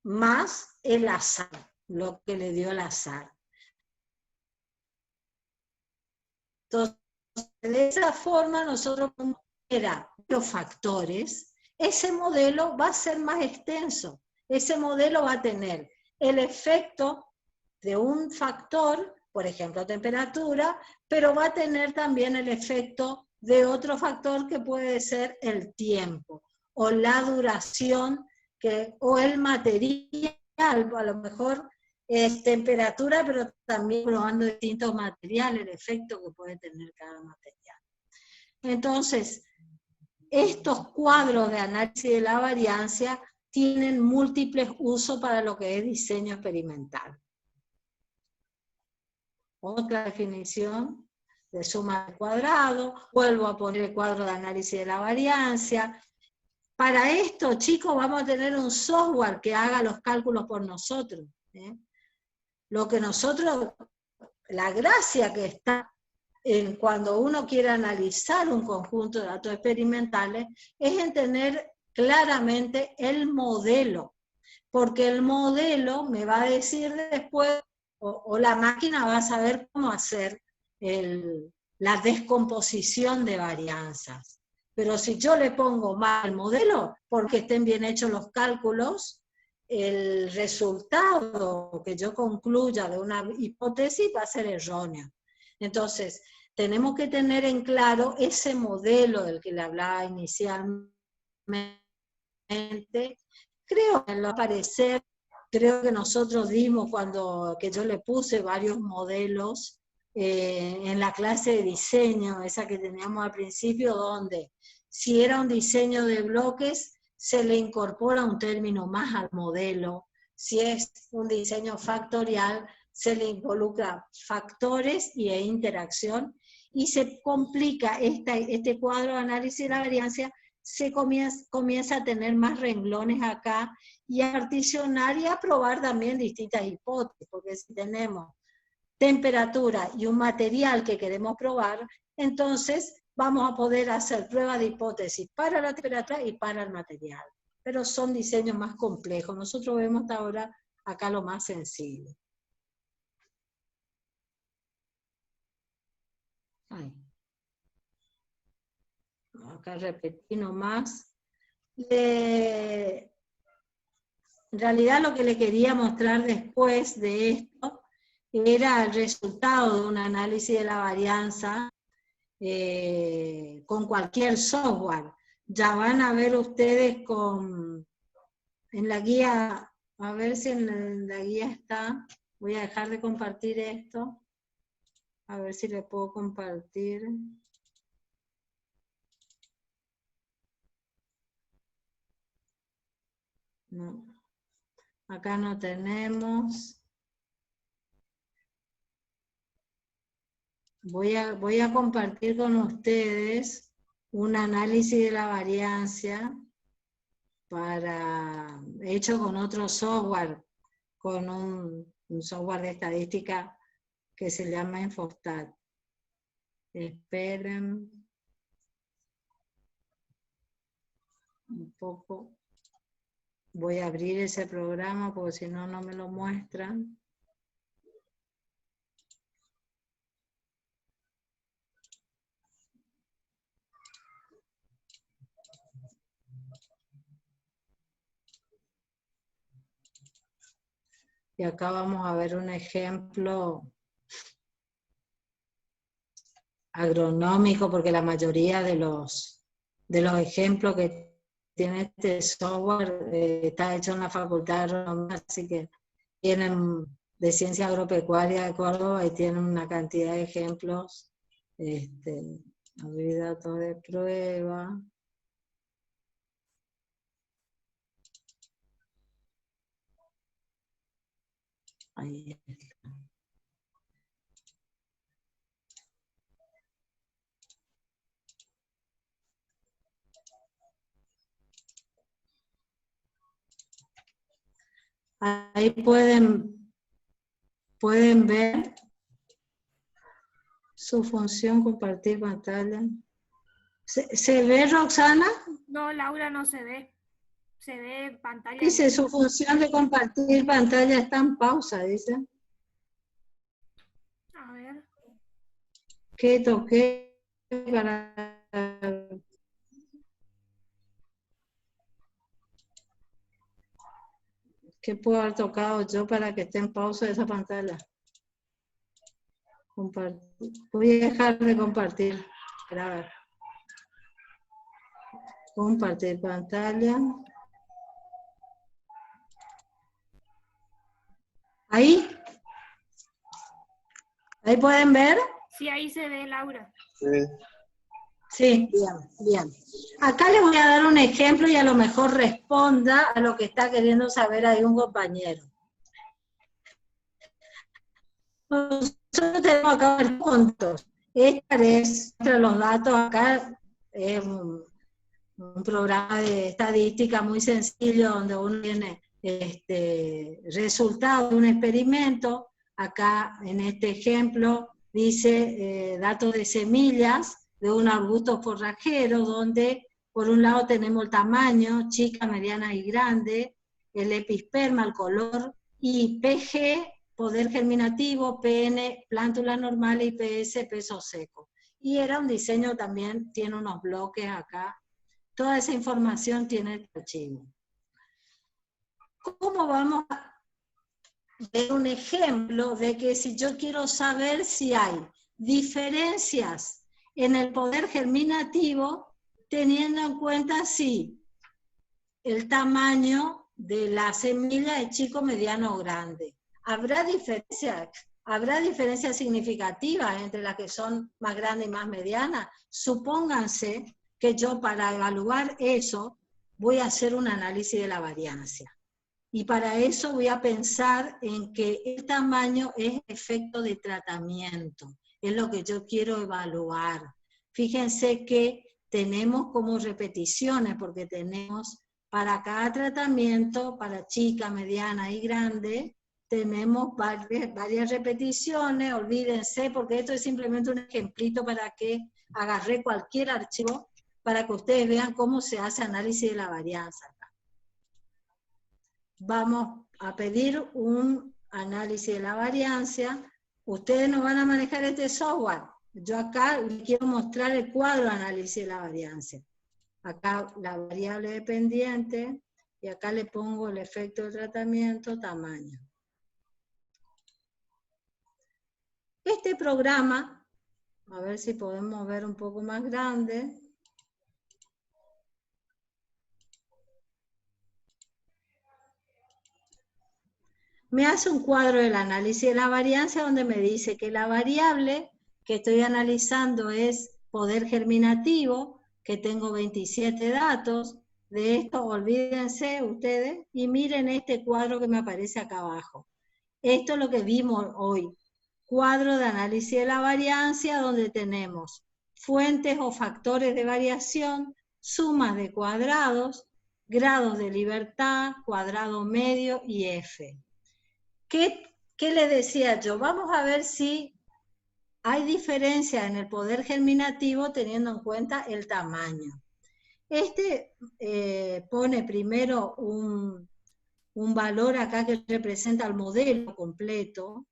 Speaker 1: más el azar, lo que le dio el azar. Entonces, de esa forma nosotros era los factores, ese modelo va a ser más extenso, ese modelo va a tener el efecto de un factor, por ejemplo temperatura, pero va a tener también el efecto de otro factor que puede ser el tiempo, o la duración, o el material, a lo mejor es temperatura, pero también probando distintos materiales, el efecto que puede tener cada material. Entonces, estos cuadros de análisis de la variancia tienen múltiples usos para lo que es diseño experimental. Otra definición de suma al cuadrado, vuelvo a poner el cuadro de análisis de la variancia. Para esto, chicos, vamos a tener un software que haga los cálculos por nosotros. Lo que nosotros, la gracia que está en cuando uno quiere analizar un conjunto de datos experimentales es en tener claramente el modelo, porque el modelo me va a decir después, o la máquina va a saber cómo hacer la descomposición de varianzas. Pero si yo le pongo mal el modelo, porque estén bien hechos los cálculos, el resultado que yo concluya de una hipótesis va a ser erróneo. Entonces, tenemos que tener en claro ese modelo del que le hablaba inicialmente. Creo que al parecer, creo que nosotros dimos que yo le puse varios modelos en la clase de diseño, esa que teníamos al principio, donde si era un diseño de bloques, se le incorpora un término más al modelo. Si es un diseño factorial, se le involucra factores y interacción, y se complica este cuadro de análisis de la variancia, se comienza a tener más renglones acá, y a particionar y a probar también distintas hipótesis, porque si tenemos temperatura y un material que queremos probar, entonces vamos a poder hacer pruebas de hipótesis para la temperatura y para el material. Pero son diseños más complejos. Nosotros vemos hasta ahora acá lo más sencillo. Ay. Acá repetí nomás. En realidad lo que le quería mostrar después de esto era el resultado de un análisis de la varianza con cualquier software. Ya van a ver ustedes en la guía, a ver si en la guía está. Voy a dejar de compartir esto. A ver si le puedo compartir. No. Acá no tenemos. Voy a compartir con ustedes un análisis de la variancia hecho con otro software, con un software de estadística que se llama Infostat. Esperen un poco. Voy a abrir ese programa porque si no, no me lo muestran. Y acá vamos a ver un ejemplo agronómico, porque la mayoría de los ejemplos que tiene este software está hecho en la Facultad de Agronomía, así que tienen de Ciencia Agropecuaria de Córdoba y tienen una cantidad de ejemplos, abrir datos de prueba. Ahí está. Ahí pueden ver su función, compartir pantalla. ¿Se ve, Roxana?
Speaker 2: No, Laura, no se ve. Se ve pantalla.
Speaker 1: Dice, su función de compartir pantalla está en pausa, dice.
Speaker 2: A ver.
Speaker 1: ¿Qué toqué para...? ¿Qué puedo haber tocado yo para que esté en pausa esa pantalla? Compartir. Voy a dejar de compartir. Espera, a ver. Compartir pantalla. ¿Ahí? ¿Ahí pueden ver?
Speaker 2: Sí, ahí se ve, Laura.
Speaker 1: Sí, bien, bien. Acá les voy a dar un ejemplo y a lo mejor responda a lo que está queriendo saber ahí un compañero. Nosotros tenemos acá varios puntos. Este es, entre los datos acá, es un programa de estadística muy sencillo donde uno tiene resultado de un experimento. Acá en este ejemplo dice datos de semillas de un arbusto forrajero, donde por un lado tenemos el tamaño, chica, mediana y grande, el episperma, el color, y PG, poder germinativo, PN, plántula normal, y PS, peso seco. Y era un diseño también, tiene unos bloques acá. Toda esa información tiene el archivo. ¿Cómo vamos a ver un ejemplo de que si yo quiero saber si hay diferencias en el poder germinativo, teniendo en cuenta si el tamaño de la semilla es chico, mediano o grande? ¿Habrá diferencias significativas entre las que son más grandes y más medianas? Supónganse que yo para evaluar eso voy a hacer un análisis de la variancia. Y para eso voy a pensar en que el tamaño es efecto de tratamiento, es lo que yo quiero evaluar. Fíjense que tenemos como repeticiones, porque tenemos para cada tratamiento, para chica, mediana y grande, tenemos varias repeticiones, olvídense, porque esto es simplemente un ejemplito para que agarré cualquier archivo para que ustedes vean cómo se hace análisis de la varianza. Vamos a pedir un análisis de la varianza. Ustedes no van a manejar este software. Yo acá les quiero mostrar el cuadro de análisis de la varianza. Acá la variable dependiente, y acá le pongo el efecto de tratamiento, tamaño. Este programa, a ver si podemos ver un poco más grande. Me hace un cuadro del análisis de la varianza donde me dice que la variable que estoy analizando es poder germinativo, que tengo 27 datos. De esto olvídense ustedes y miren este cuadro que me aparece acá abajo. Esto es lo que vimos hoy. Cuadro de análisis de la varianza donde tenemos fuentes o factores de variación, sumas de cuadrados, grados de libertad, cuadrado medio y F. ¿Qué le decía yo? Vamos a ver si hay diferencia en el poder germinativo teniendo en cuenta el tamaño. Pone primero un valor acá que representa el modelo completo,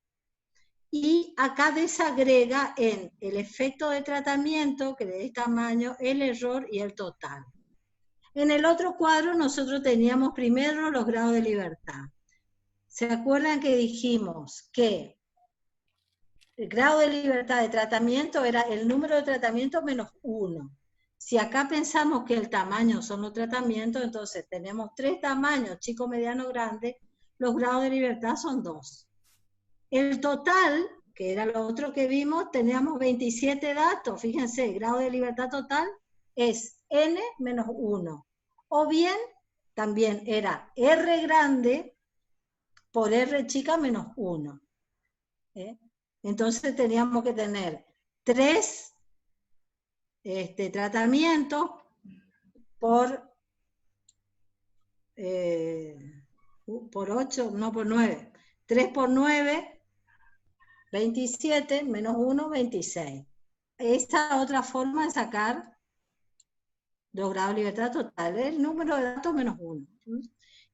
Speaker 1: y acá desagrega en el efecto de tratamiento, que es tamaño, el error y el total. En el otro cuadro nosotros teníamos primero los grados de libertad. ¿Se acuerdan que dijimos que el grado de libertad de tratamiento era el número de tratamientos menos 1? Si acá pensamos que el tamaño son los tratamientos, entonces tenemos 3 tamaños, chico, mediano, grande, los grados de libertad son 2. El total, que era lo otro que vimos, teníamos 27 datos. Fíjense, el grado de libertad total es n menos 1. O bien, también era R grande por R chica menos 1. Entonces teníamos que tener 3 tratamientos por 8, no por 9. 3 por 9, 27, menos 1, 26. Esta otra forma de sacar los grados de libertad total, el número de datos menos 1.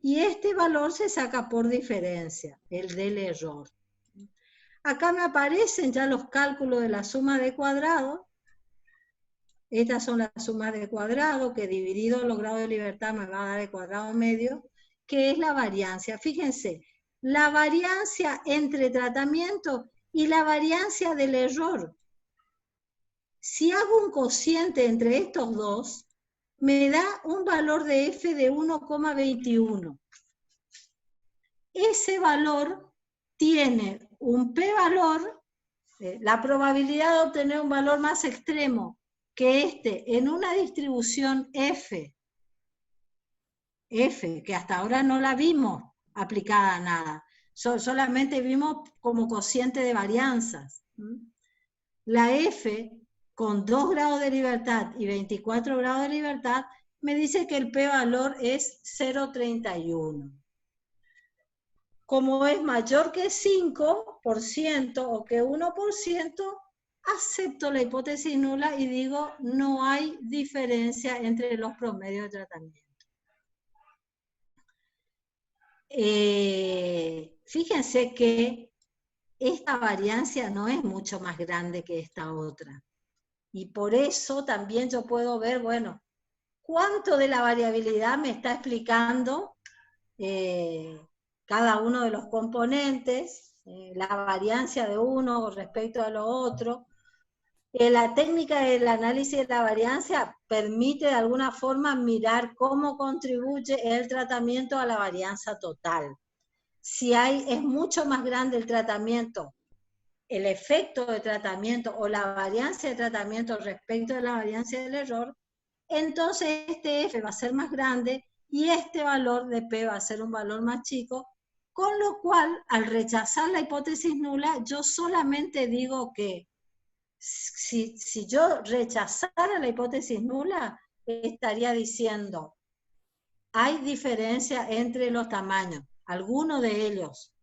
Speaker 1: Y este valor se saca por diferencia, el del error. Acá me aparecen ya los cálculos de la suma de cuadrados. Estas son las sumas de cuadrado, que dividido los grados de libertad me va a dar el cuadrado medio, que es la variancia. Fíjense, la variancia entre tratamiento y la variancia del error. Si hago un cociente entre estos dos, me da un valor de f de 1,21. Ese valor tiene un p-valor, la probabilidad de obtener un valor más extremo que en una distribución f, que hasta ahora no la vimos aplicada a nada, solamente vimos como cociente de varianzas. La f con 2 grados de libertad y 24 grados de libertad me dice que el p-valor es 0,31. Como es mayor que 5% o que 1%, acepto la hipótesis nula y digo no hay diferencia entre los promedios de tratamiento. Fíjense que esta variancia no es mucho más grande que esta otra. Y por eso también yo puedo ver, bueno, cuánto de la variabilidad me está explicando cada uno de los componentes, la variancia de uno respecto a lo otro. La técnica del análisis de la variancia permite de alguna forma mirar cómo contribuye el tratamiento a la varianza total. Si es mucho más grande el tratamiento, el efecto de tratamiento o la variancia de tratamiento respecto de la variancia del error, entonces este F va a ser más grande y este valor de P va a ser un valor más chico, con lo cual, al rechazar la hipótesis nula, yo solamente digo que si yo rechazara la hipótesis nula, estaría diciendo, hay diferencia entre los tamaños, algunos de ellos,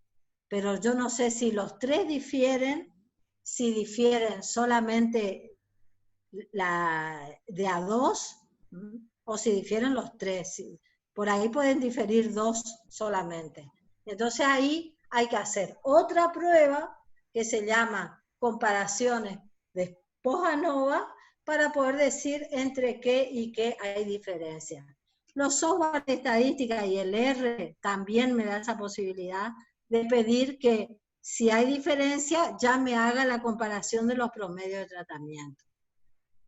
Speaker 1: pero yo no sé si los 3 difieren, si difieren solamente de a 2, o si difieren los 3. Por ahí pueden diferir 2 solamente. Entonces ahí hay que hacer otra prueba que se llama comparaciones de Pojanova para poder decir entre qué y qué hay diferencia. Los software de estadística y el R también me da esa posibilidad de pedir que si hay diferencia ya me haga la comparación de los promedios de tratamiento.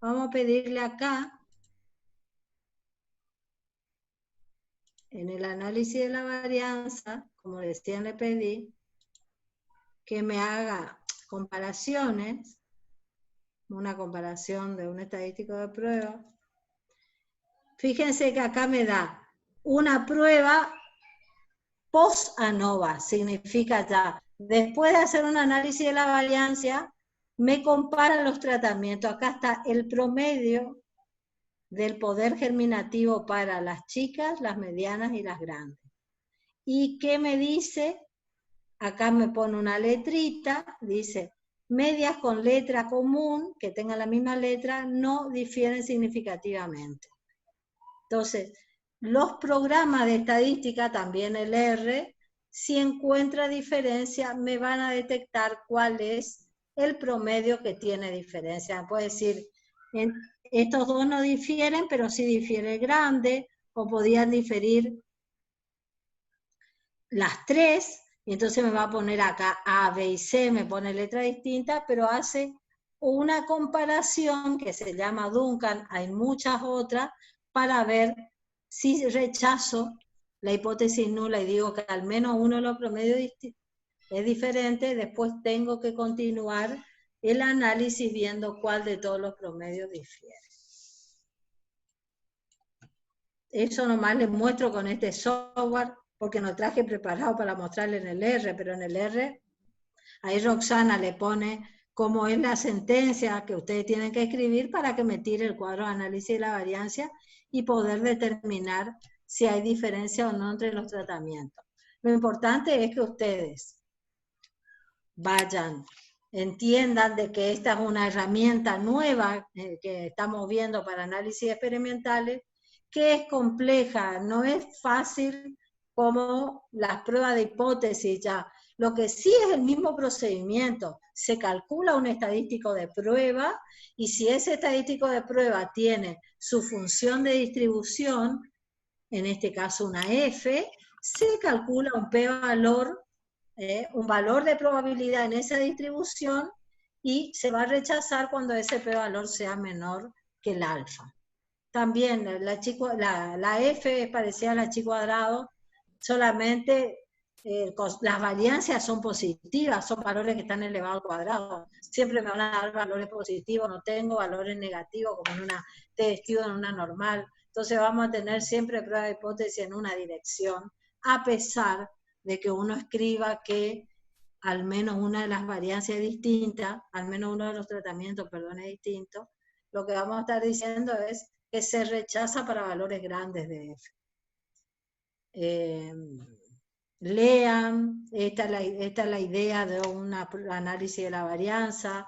Speaker 1: Vamos a pedirle acá, en el análisis de la varianza, como recién le pedí, que me haga comparaciones, una comparación de un estadístico de prueba. Fíjense que acá me da una prueba post-ANOVA, significa ya, después de hacer un análisis de la varianza, me compara los tratamientos. Acá está el promedio del poder germinativo para las chicas, las medianas y las grandes. ¿Y qué me dice? Acá me pone una letrita, dice, medias con letra común, que tengan la misma letra, no difieren significativamente. Entonces, los programas de estadística, también el R, si encuentra diferencia, me van a detectar cuál es el promedio que tiene diferencia. Puede decir, estos dos no difieren, pero sí difiere grande, o podían diferir las 3, y entonces me va a poner acá A, B y C, me pone letra distinta, pero hace una comparación que se llama Duncan, hay muchas otras, para ver si rechazo la hipótesis nula y digo que al menos uno de los promedios es diferente, después tengo que continuar el análisis viendo cuál de todos los promedios difiere. Eso nomás les muestro con este software, porque no traje preparado para mostrarle en el R, pero en el R, ahí Roxana le pone cómo es la sentencia que ustedes tienen que escribir para que me tire el cuadro de análisis de la variancia y poder determinar si hay diferencia o no entre los tratamientos. Lo importante es que ustedes vayan, entiendan de que esta es una herramienta nueva que estamos viendo para análisis experimentales, que es compleja, no es fácil como las pruebas de hipótesis ya. Lo que sí es el mismo procedimiento, se calcula un estadístico de prueba y si ese estadístico de prueba tiene su función de distribución, en este caso una F, se calcula un p-valor, un valor de probabilidad en esa distribución y se va a rechazar cuando ese p-valor sea menor que el alfa. También la F es parecida a la chi cuadrado, solamente las variancias son positivas, son valores que están elevados al cuadrado. Siempre me van a dar valores positivos, no tengo valores negativos como en una T-estilo, en una normal. Entonces vamos a tener siempre prueba de hipótesis en una dirección, a pesar de que uno escriba que al menos una de las variancias es distinta, al menos uno de los tratamientos, perdón, es distinto. Lo que vamos a estar diciendo es que se rechaza para valores grandes de F. Lean, esta es la idea de un análisis de la varianza.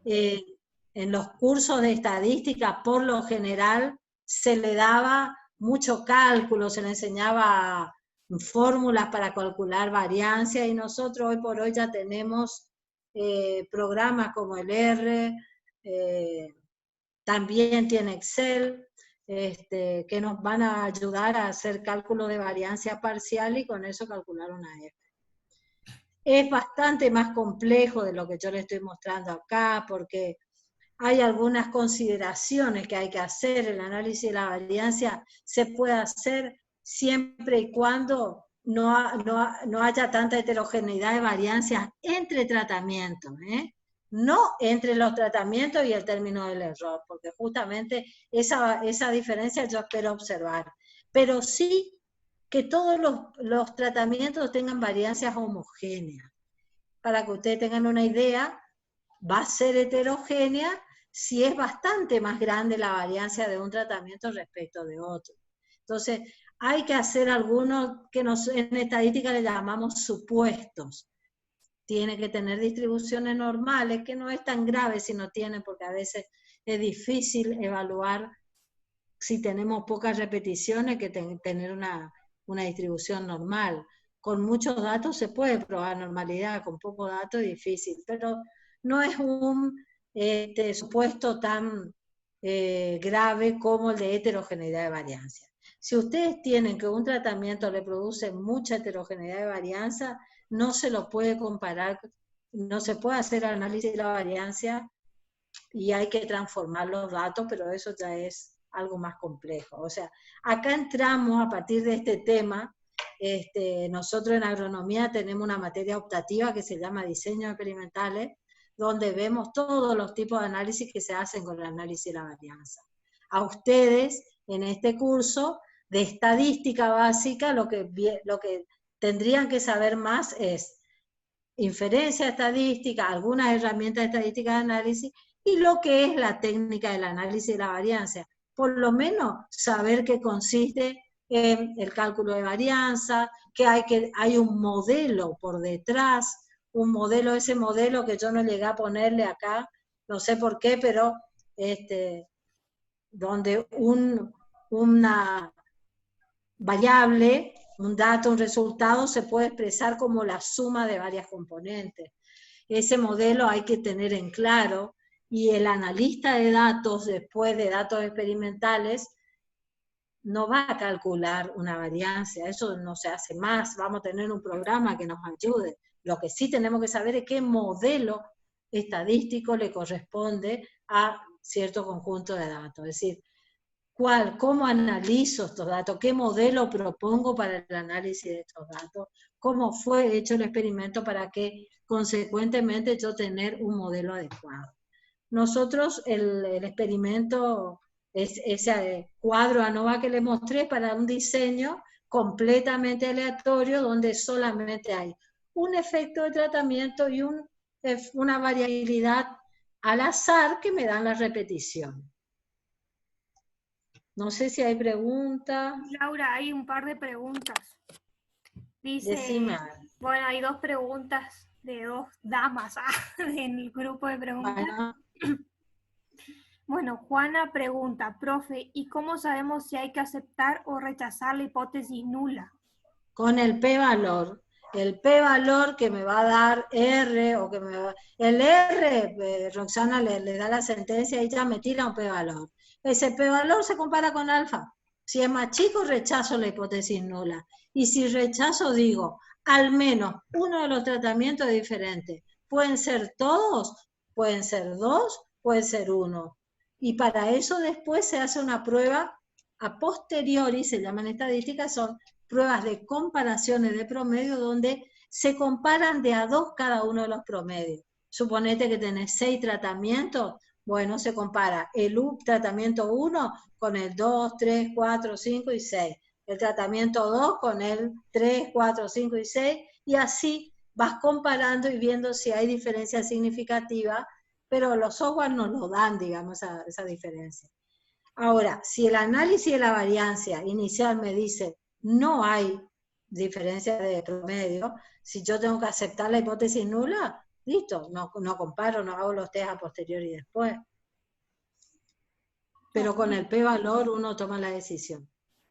Speaker 1: En los cursos de estadística, por lo general, se le daba mucho cálculo, se le enseñaba fórmulas para calcular varianza y nosotros hoy por hoy ya tenemos programas como el R, también tiene Excel, que nos van a ayudar a hacer cálculo de variancia parcial y con eso calcular una F. Es bastante más complejo de lo que yo les estoy mostrando acá, porque hay algunas consideraciones que hay que hacer. El análisis de la variancia se puede hacer siempre y cuando no haya tanta heterogeneidad de variancias entre tratamientos, no entre los tratamientos y el término del error, porque justamente esa diferencia yo espero observar. Pero sí que todos los tratamientos tengan variancias homogéneas. Para que ustedes tengan una idea, va a ser heterogénea si es bastante más grande la variancia de un tratamiento respecto de otro. Entonces, hay que hacer algunos que en estadística le llamamos supuestos. Tiene que tener distribuciones normales, que no es tan grave si no tiene, porque a veces es difícil evaluar si tenemos pocas repeticiones que tener una distribución normal. Con muchos datos se puede probar normalidad, con pocos datos es difícil, pero no es un supuesto tan grave como el de heterogeneidad de varianza. Si ustedes tienen que un tratamiento le produce mucha heterogeneidad de varianza, no se lo puede comparar, no se puede hacer análisis de la varianza y hay que transformar los datos, pero eso ya es algo más complejo. O sea, acá entramos a partir de este tema. Nosotros en agronomía tenemos una materia optativa que se llama diseños experimentales, donde vemos todos los tipos de análisis que se hacen con el análisis de la varianza. A ustedes, en este curso de estadística básica, lo que tendrían que saber más es inferencia estadística, algunas herramientas de estadística de análisis, y lo que es la técnica del análisis de la varianza. Por lo menos saber qué consiste en el cálculo de varianza, que hay un modelo por detrás, un modelo, ese modelo que yo no llegué a ponerle acá, no sé por qué, pero donde una variable, un dato, un resultado, se puede expresar como la suma de varias componentes. Ese modelo hay que tener en claro, y el analista de datos, después de datos experimentales, no va a calcular una variancia, eso no se hace más, vamos a tener un programa que nos ayude. Lo que sí tenemos que saber es qué modelo estadístico le corresponde a cierto conjunto de datos, es decir, cómo analizo estos datos, qué modelo propongo para el análisis de estos datos, cómo fue hecho el experimento para que consecuentemente yo tener un modelo adecuado. Nosotros el experimento, ese cuadro ANOVA que les mostré para un diseño completamente aleatorio donde solamente hay un efecto de tratamiento y una variabilidad al azar que me dan la repetición. No sé si hay preguntas.
Speaker 2: Laura, hay un par de preguntas. Dice,
Speaker 1: Decime.
Speaker 2: bueno, hay 2 preguntas de 2 damas en el grupo de preguntas. Bueno, Juana pregunta, profe, ¿y cómo sabemos si hay que aceptar o rechazar la hipótesis nula?
Speaker 1: Con el p-valor. El p-valor que me va a dar R, o que me va... El R, Roxana le da la sentencia y ya me tira un p-valor. Ese p-valor se compara con alfa. Si es más chico, rechazo la hipótesis nula. Y si rechazo, digo, al menos uno de los tratamientos es diferente. Pueden ser todos, pueden ser 2, pueden ser 1. Y para eso después se hace una prueba a posteriori, se llaman estadísticas, son pruebas de comparaciones de promedio donde se comparan de a 2 cada uno de los promedios. Suponete que tenés 6 tratamientos, bueno, se compara el tratamiento 1 con el 2, 3, 4, 5 y 6. El tratamiento 2 con el 3, 4, 5 y 6, y así vas comparando y viendo si hay diferencias significativas, pero los software nos lo dan, digamos, esa diferencia. Ahora, si el análisis de la variancia inicial me dice no hay diferencia de promedio, si yo tengo que aceptar la hipótesis nula, listo, no comparo, no hago los test a posteriori después. Pero con el p-valor uno toma la decisión.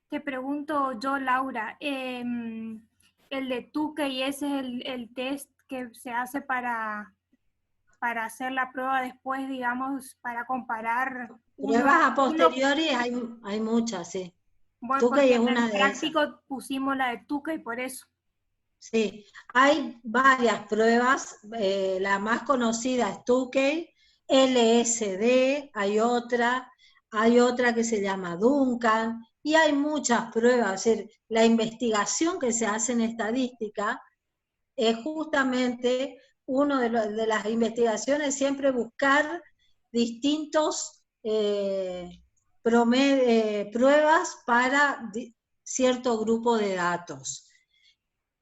Speaker 2: Te pregunto yo, Laura, el de Tukey, ese es el test que se hace para hacer la prueba después, digamos, para comparar.
Speaker 1: Pruebas a posteriori hay muchas, sí.
Speaker 2: Bueno,
Speaker 1: Tukey
Speaker 2: porque
Speaker 1: es
Speaker 2: en
Speaker 1: una
Speaker 2: el
Speaker 1: de
Speaker 2: práctico
Speaker 1: esas.
Speaker 2: pusimos la de Tukey por eso.
Speaker 1: Sí, hay varias pruebas, la más conocida es Tukey, LSD, hay otra que se llama Duncan, y hay muchas pruebas, es decir, la investigación que se hace en estadística es justamente una de las investigaciones, siempre buscar distintos pruebas para cierto grupo de datos.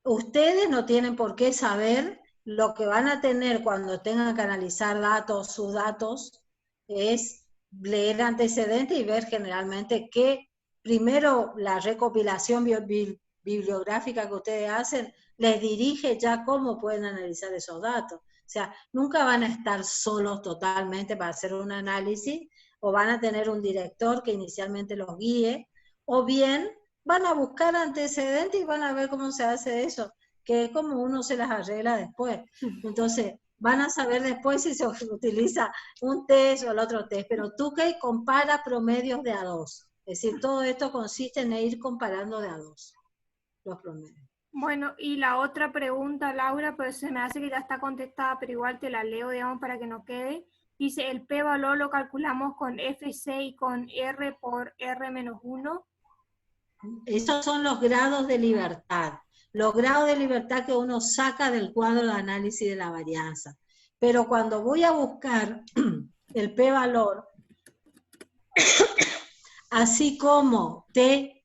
Speaker 1: Ustedes no tienen por qué saber lo que van a tener cuando tengan que analizar datos, sus datos, es leer antecedentes y ver generalmente que primero la recopilación bibliográfica que ustedes hacen les dirige ya cómo pueden analizar esos datos. O sea, nunca van a estar solos totalmente para hacer un análisis, o van a tener un director que inicialmente los guíe, o bien van a buscar antecedentes y van a ver cómo se hace eso, que es como uno se las arregla después. Entonces, van a saber después si se utiliza un test o el otro test, pero Tukey compara promedios de a 2. Es decir, todo esto consiste en ir comparando de a 2 los promedios.
Speaker 2: Bueno, y la otra pregunta, Laura, pues se me hace que ya está contestada, pero igual te la leo, digamos, para que no quede. Dice, el p-valor lo calculamos con FC y con R por R-1.
Speaker 1: Esos son los grados de libertad. Los grados de libertad que uno saca del cuadro de análisis de la varianza. Pero cuando voy a buscar el p-valor, así como T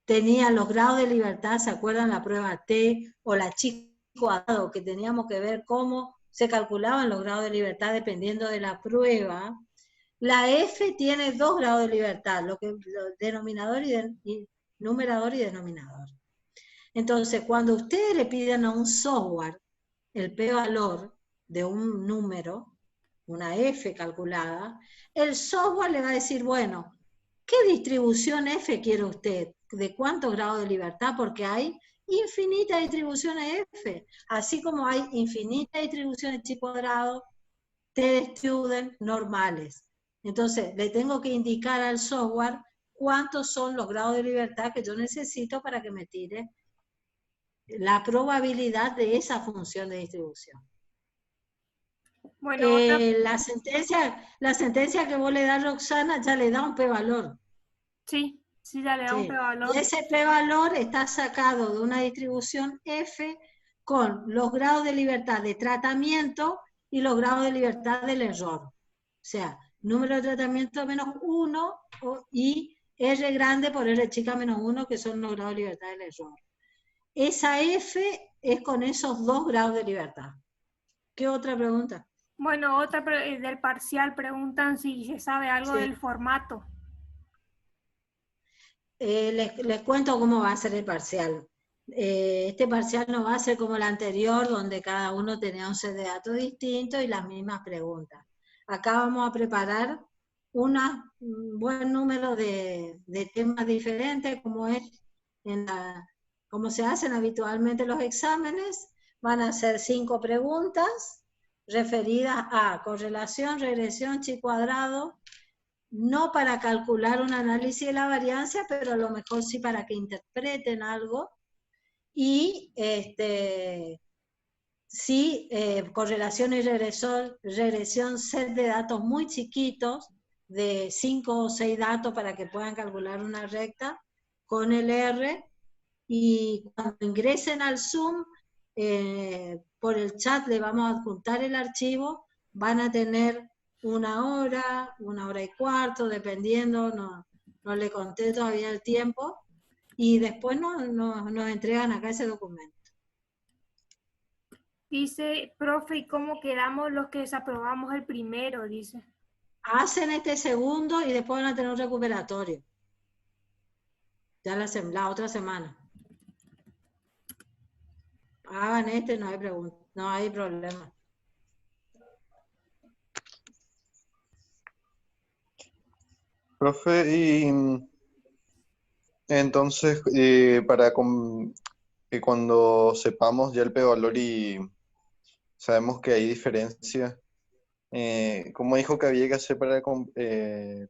Speaker 1: tenía los grados de libertad, ¿se acuerdan la prueba T o la chi cuadrado, que teníamos que ver cómo se calculaban los grados de libertad dependiendo de la prueba? La F tiene 2 grados de libertad, lo denominador y numerador y denominador. Entonces, cuando ustedes le piden a un software el p-valor de un número, una F calculada, el software le va a decir, bueno, ¿qué distribución F quiere usted? ¿De cuántos grados de libertad? Porque hay infinitas distribuciones F, así como hay infinitas distribuciones chi cuadrado, t de student normales. Entonces, le tengo que indicar al software cuántos son los grados de libertad que yo necesito para que me tire la probabilidad de esa función de distribución.
Speaker 2: Bueno,
Speaker 1: La sentencia que vos le das, Roxana, ya le da un p-valor.
Speaker 2: sí, ya le da un p-valor.
Speaker 1: Y ese p-valor está sacado de una distribución F con los grados de libertad de tratamiento y los grados de libertad del error. O sea, número de tratamiento menos 1 y R grande por R chica menos 1, que son los grados de libertad del error. Esa F es con esos 2 grados de libertad. ¿Qué otra pregunta?
Speaker 2: Bueno, otra del parcial preguntan si se sabe algo del formato.
Speaker 1: Les cuento cómo va a ser el parcial. Este parcial no va a ser como el anterior, donde cada uno tenía un set de datos distintos y las mismas preguntas. Acá vamos a preparar un buen número de temas diferentes, como se hacen habitualmente los exámenes. Van a ser 5 preguntas referidas a correlación, regresión, chi cuadrado, no para calcular un análisis de la varianza, pero a lo mejor sí para que interpreten algo. Y correlación y regresión, set de datos muy chiquitos, de 5 o 6 datos para que puedan calcular una recta con el R. Y cuando ingresen al Zoom, por el chat le vamos a adjuntar el archivo, van a tener 1 hora, 1 hora y cuarto, dependiendo, no le conté todavía el tiempo, y después nos entregan acá ese documento.
Speaker 2: Dice, profe, ¿y cómo quedamos los que desaprobamos el primero? Dice.
Speaker 1: Hacen este segundo y después van a tener un recuperatorio. Ya la otra semana. Hagan no hay pregunta, no hay problema.
Speaker 3: Profe, y entonces, cuando sepamos ya el p-valor y sabemos que hay diferencia, ¿cómo dijo que había que hacer para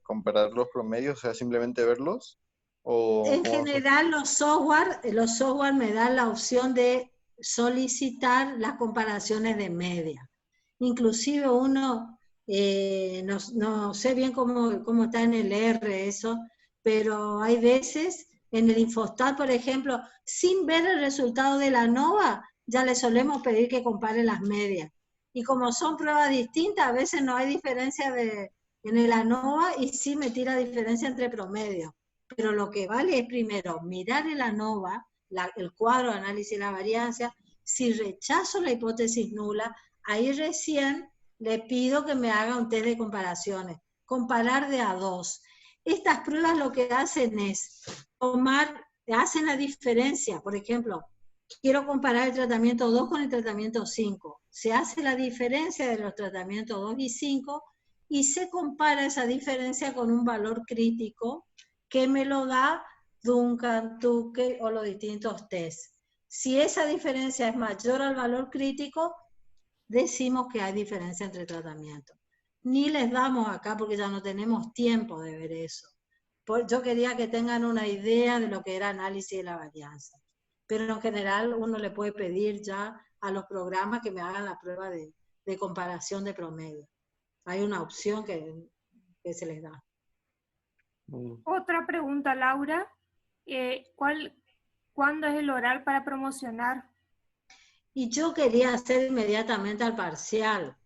Speaker 3: comparar los promedios? O sea, simplemente verlos.
Speaker 1: En general, los software me dan la opción de solicitar las comparaciones de media. Inclusive uno, no sé bien cómo está en el R eso, pero hay veces en el Infostat, por ejemplo, sin ver el resultado de la NOVA, ya le solemos pedir que compare las medias. Y como son pruebas distintas, a veces no hay diferencia en el ANOVA y sí me tira diferencia entre promedios. Pero lo que vale es primero mirar el ANOVA, el cuadro de análisis de la varianza. Si rechazo la hipótesis nula, ahí recién le pido que me haga un test de comparaciones, comparar de a 2. Estas pruebas lo que hacen es hacen la diferencia. Por ejemplo, quiero comparar el tratamiento 2 con el tratamiento 5. Se hace la diferencia de los tratamientos 2 y 5 y se compara esa diferencia con un valor crítico que me lo da Duncan, Tukey o los distintos tests. Si esa diferencia es mayor al valor crítico, decimos que hay diferencia entre tratamientos. Ni les damos acá porque ya no tenemos tiempo de ver eso. Yo quería que tengan una idea de lo que era análisis de la varianza. Pero en general uno le puede pedir ya a los programas que me hagan la prueba de comparación de promedio. Hay una opción que se les da.
Speaker 2: Otra pregunta, Laura. ¿Cuándo es el oral para promocionar?
Speaker 1: Y yo quería hacer inmediatamente al parcial.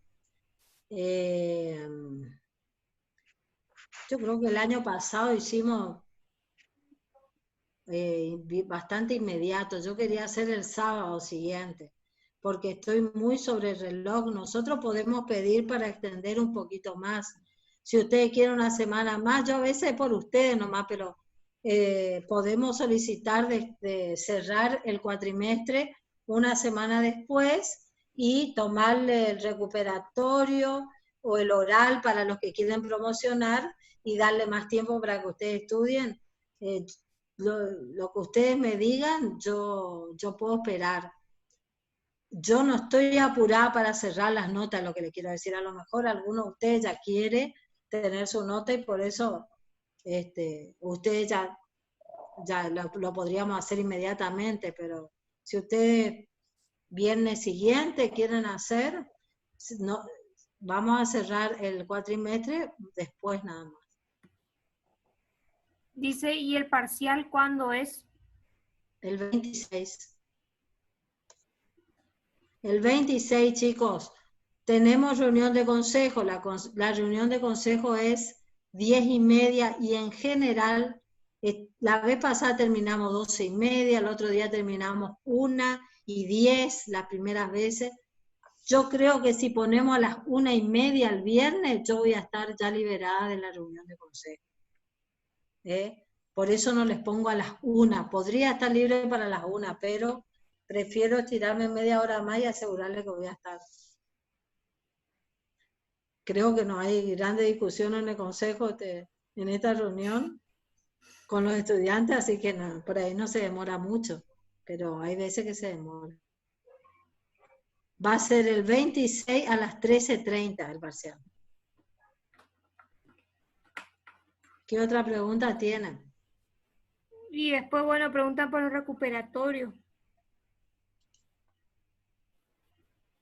Speaker 1: Yo creo que el año pasado hicimos bastante inmediato. Yo quería hacer el sábado siguiente, porque estoy muy sobre el reloj. Nosotros podemos pedir para extender un poquito más. Si ustedes quieren una semana más, yo a veces por ustedes nomás, pero podemos solicitar de cerrar el cuatrimestre una semana después y tomarle el recuperatorio o el oral para los que quieren promocionar y darle más tiempo para que ustedes estudien. Lo que ustedes me digan, yo puedo esperar. Yo no estoy apurada para cerrar las notas, lo que le quiero decir. A lo mejor alguno de ustedes ya quiere tener su nota y por eso Ustedes ya lo podríamos hacer inmediatamente, pero si ustedes viernes siguiente quieren hacer, no, vamos a cerrar el cuatrimestre después nada más.
Speaker 2: Dice, ¿y el parcial cuándo es?
Speaker 1: El 26. El 26, chicos, tenemos reunión de consejo. La reunión de consejo es 10:30 y en general, la vez pasada terminamos 12:30, el otro día terminamos 1:10 las primeras veces. Yo creo que si ponemos a las 1:30 el viernes, yo voy a estar ya liberada de la reunión de consejo. Por eso no les pongo a las 1. Podría estar libre para las 1, pero prefiero estirarme media hora más y asegurarle que voy a estar. Creo que no hay grandes discusiones en el consejo en esta reunión con los estudiantes, así que no, por ahí no se demora mucho, pero hay veces que se demora. Va a ser el 26 a las 13:30 el parcial. ¿Qué otra pregunta tienen?
Speaker 2: Y después, bueno, preguntan por el recuperatorio.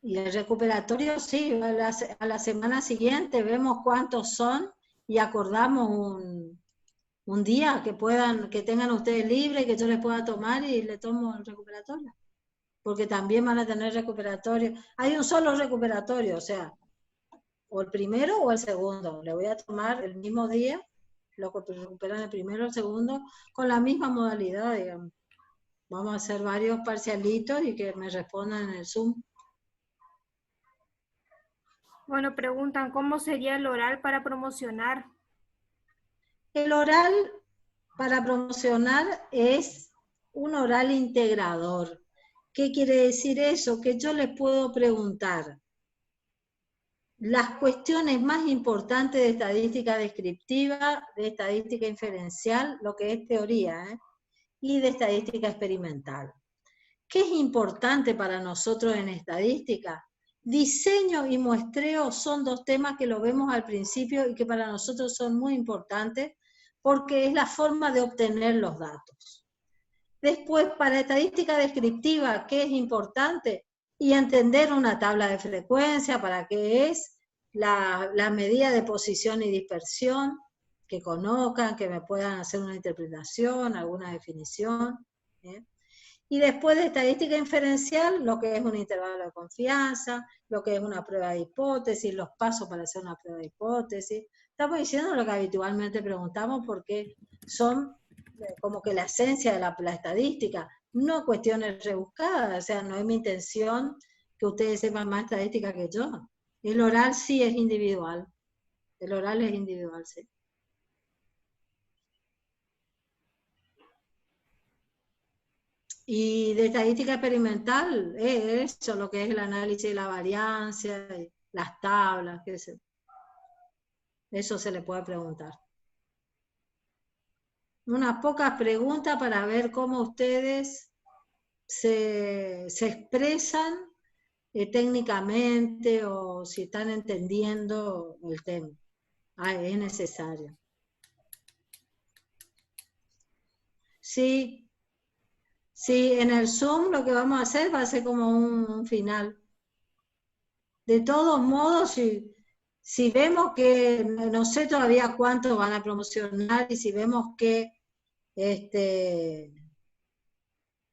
Speaker 1: Y el recuperatorio, sí, a la semana siguiente vemos cuántos son y acordamos un día que tengan ustedes libre, que yo les pueda tomar y le tomo el recuperatorio. Porque también van a tener recuperatorio. Hay un solo recuperatorio, o sea, o el primero o el segundo. Le voy a tomar el mismo día, lo que recuperan el primero o el segundo, con la misma modalidad, digamos. Vamos a hacer varios parcialitos y que me respondan en el Zoom.
Speaker 2: Bueno, preguntan, ¿cómo sería el oral para promocionar?
Speaker 1: El oral para promocionar es un oral integrador. ¿Qué quiere decir eso? Que yo les puedo preguntar las cuestiones más importantes de estadística descriptiva, de estadística inferencial, lo que es teoría, y de estadística experimental. ¿Qué es importante para nosotros en estadística? Diseño y muestreo son dos temas que lo vemos al principio y que para nosotros son muy importantes porque es la forma de obtener los datos. Después, para estadística descriptiva, ¿qué es importante? Y entender una tabla de frecuencia, para qué es, la medida de posición y dispersión, que conozcan, que me puedan hacer una interpretación, alguna definición. Y después de estadística inferencial, lo que es un intervalo de confianza, lo que es una prueba de hipótesis, los pasos para hacer una prueba de hipótesis. Estamos diciendo lo que habitualmente preguntamos porque son como que la esencia de la estadística, no cuestiones rebuscadas, o sea, no es mi intención que ustedes sepan más estadística que yo. El oral sí es individual, el oral es individual, sí. Y de estadística experimental, eso, lo que es el análisis de la variancia, las tablas, qué sé. Eso se le puede preguntar. Unas pocas preguntas para ver cómo ustedes se expresan técnicamente o si están entendiendo el tema. Es necesario. Sí. Sí, en el Zoom lo que vamos a hacer va a ser como un final. De todos modos, si vemos que, no sé todavía cuánto van a promocionar, y si vemos que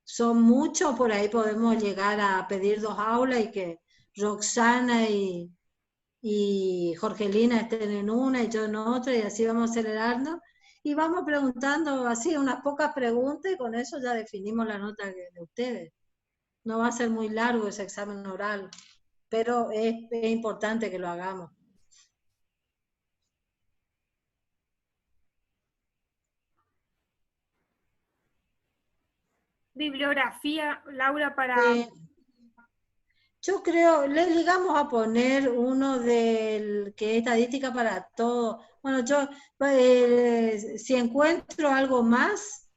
Speaker 1: son muchos, por ahí podemos llegar a pedir 2 aulas y que Roxana y Jorgelina estén en una y yo en otra, y así vamos acelerando. Y vamos preguntando así unas pocas preguntas y con eso ya definimos la nota de ustedes. No va a ser muy largo ese examen oral, pero es importante que lo hagamos.
Speaker 2: Bibliografía, Laura, para...
Speaker 1: Yo creo, le llegamos a poner uno del que es estadística para todo. Bueno, yo, si encuentro algo más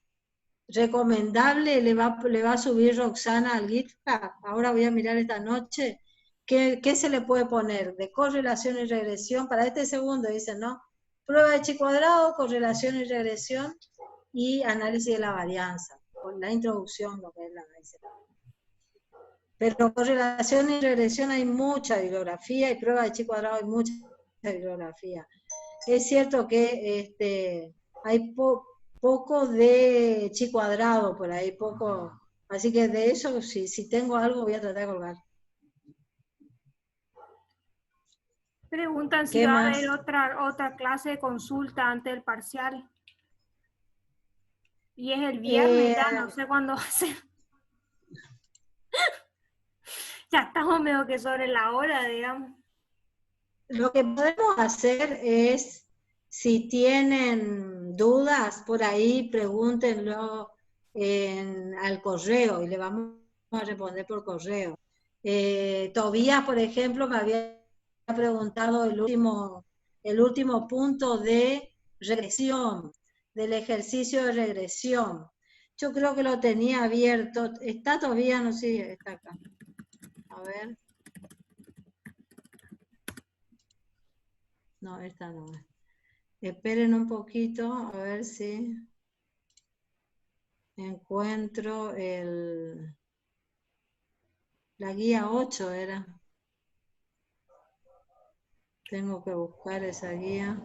Speaker 1: recomendable, le va a subir Roxana al GitHub. Ahora voy a mirar esta noche. ¿Qué se le puede poner? De correlación y regresión para este segundo, dicen, ¿no? prueba de chi cuadrado, correlación y regresión, y análisis de la varianza, con la introducción, lo que es la análisis de la varianza. Pero correlación y regresión hay mucha bibliografía, y prueba de chi cuadrado hay mucha bibliografía. Es cierto que hay poco de chi cuadrado por ahí, poco, así que de eso, si tengo algo, voy a tratar de colgar.
Speaker 2: Preguntan si
Speaker 1: ¿Qué
Speaker 2: va a
Speaker 1: más?
Speaker 2: haber otra clase de consulta antes del parcial. Y es el viernes, ya no sé cuándo va a ser. Ya estamos medio que sobre la hora, digamos.
Speaker 1: Lo que podemos hacer es, si tienen dudas por ahí, pregúntenlo al correo y le vamos a responder por correo. Tobías, por ejemplo, me había preguntado el último punto de regresión, del ejercicio de regresión. Yo creo que lo tenía abierto. ¿Está todavía? No sé, está acá. A ver. No, esta no. Esperen un poquito, a ver si encuentro la guía 8 era. Tengo que buscar esa guía.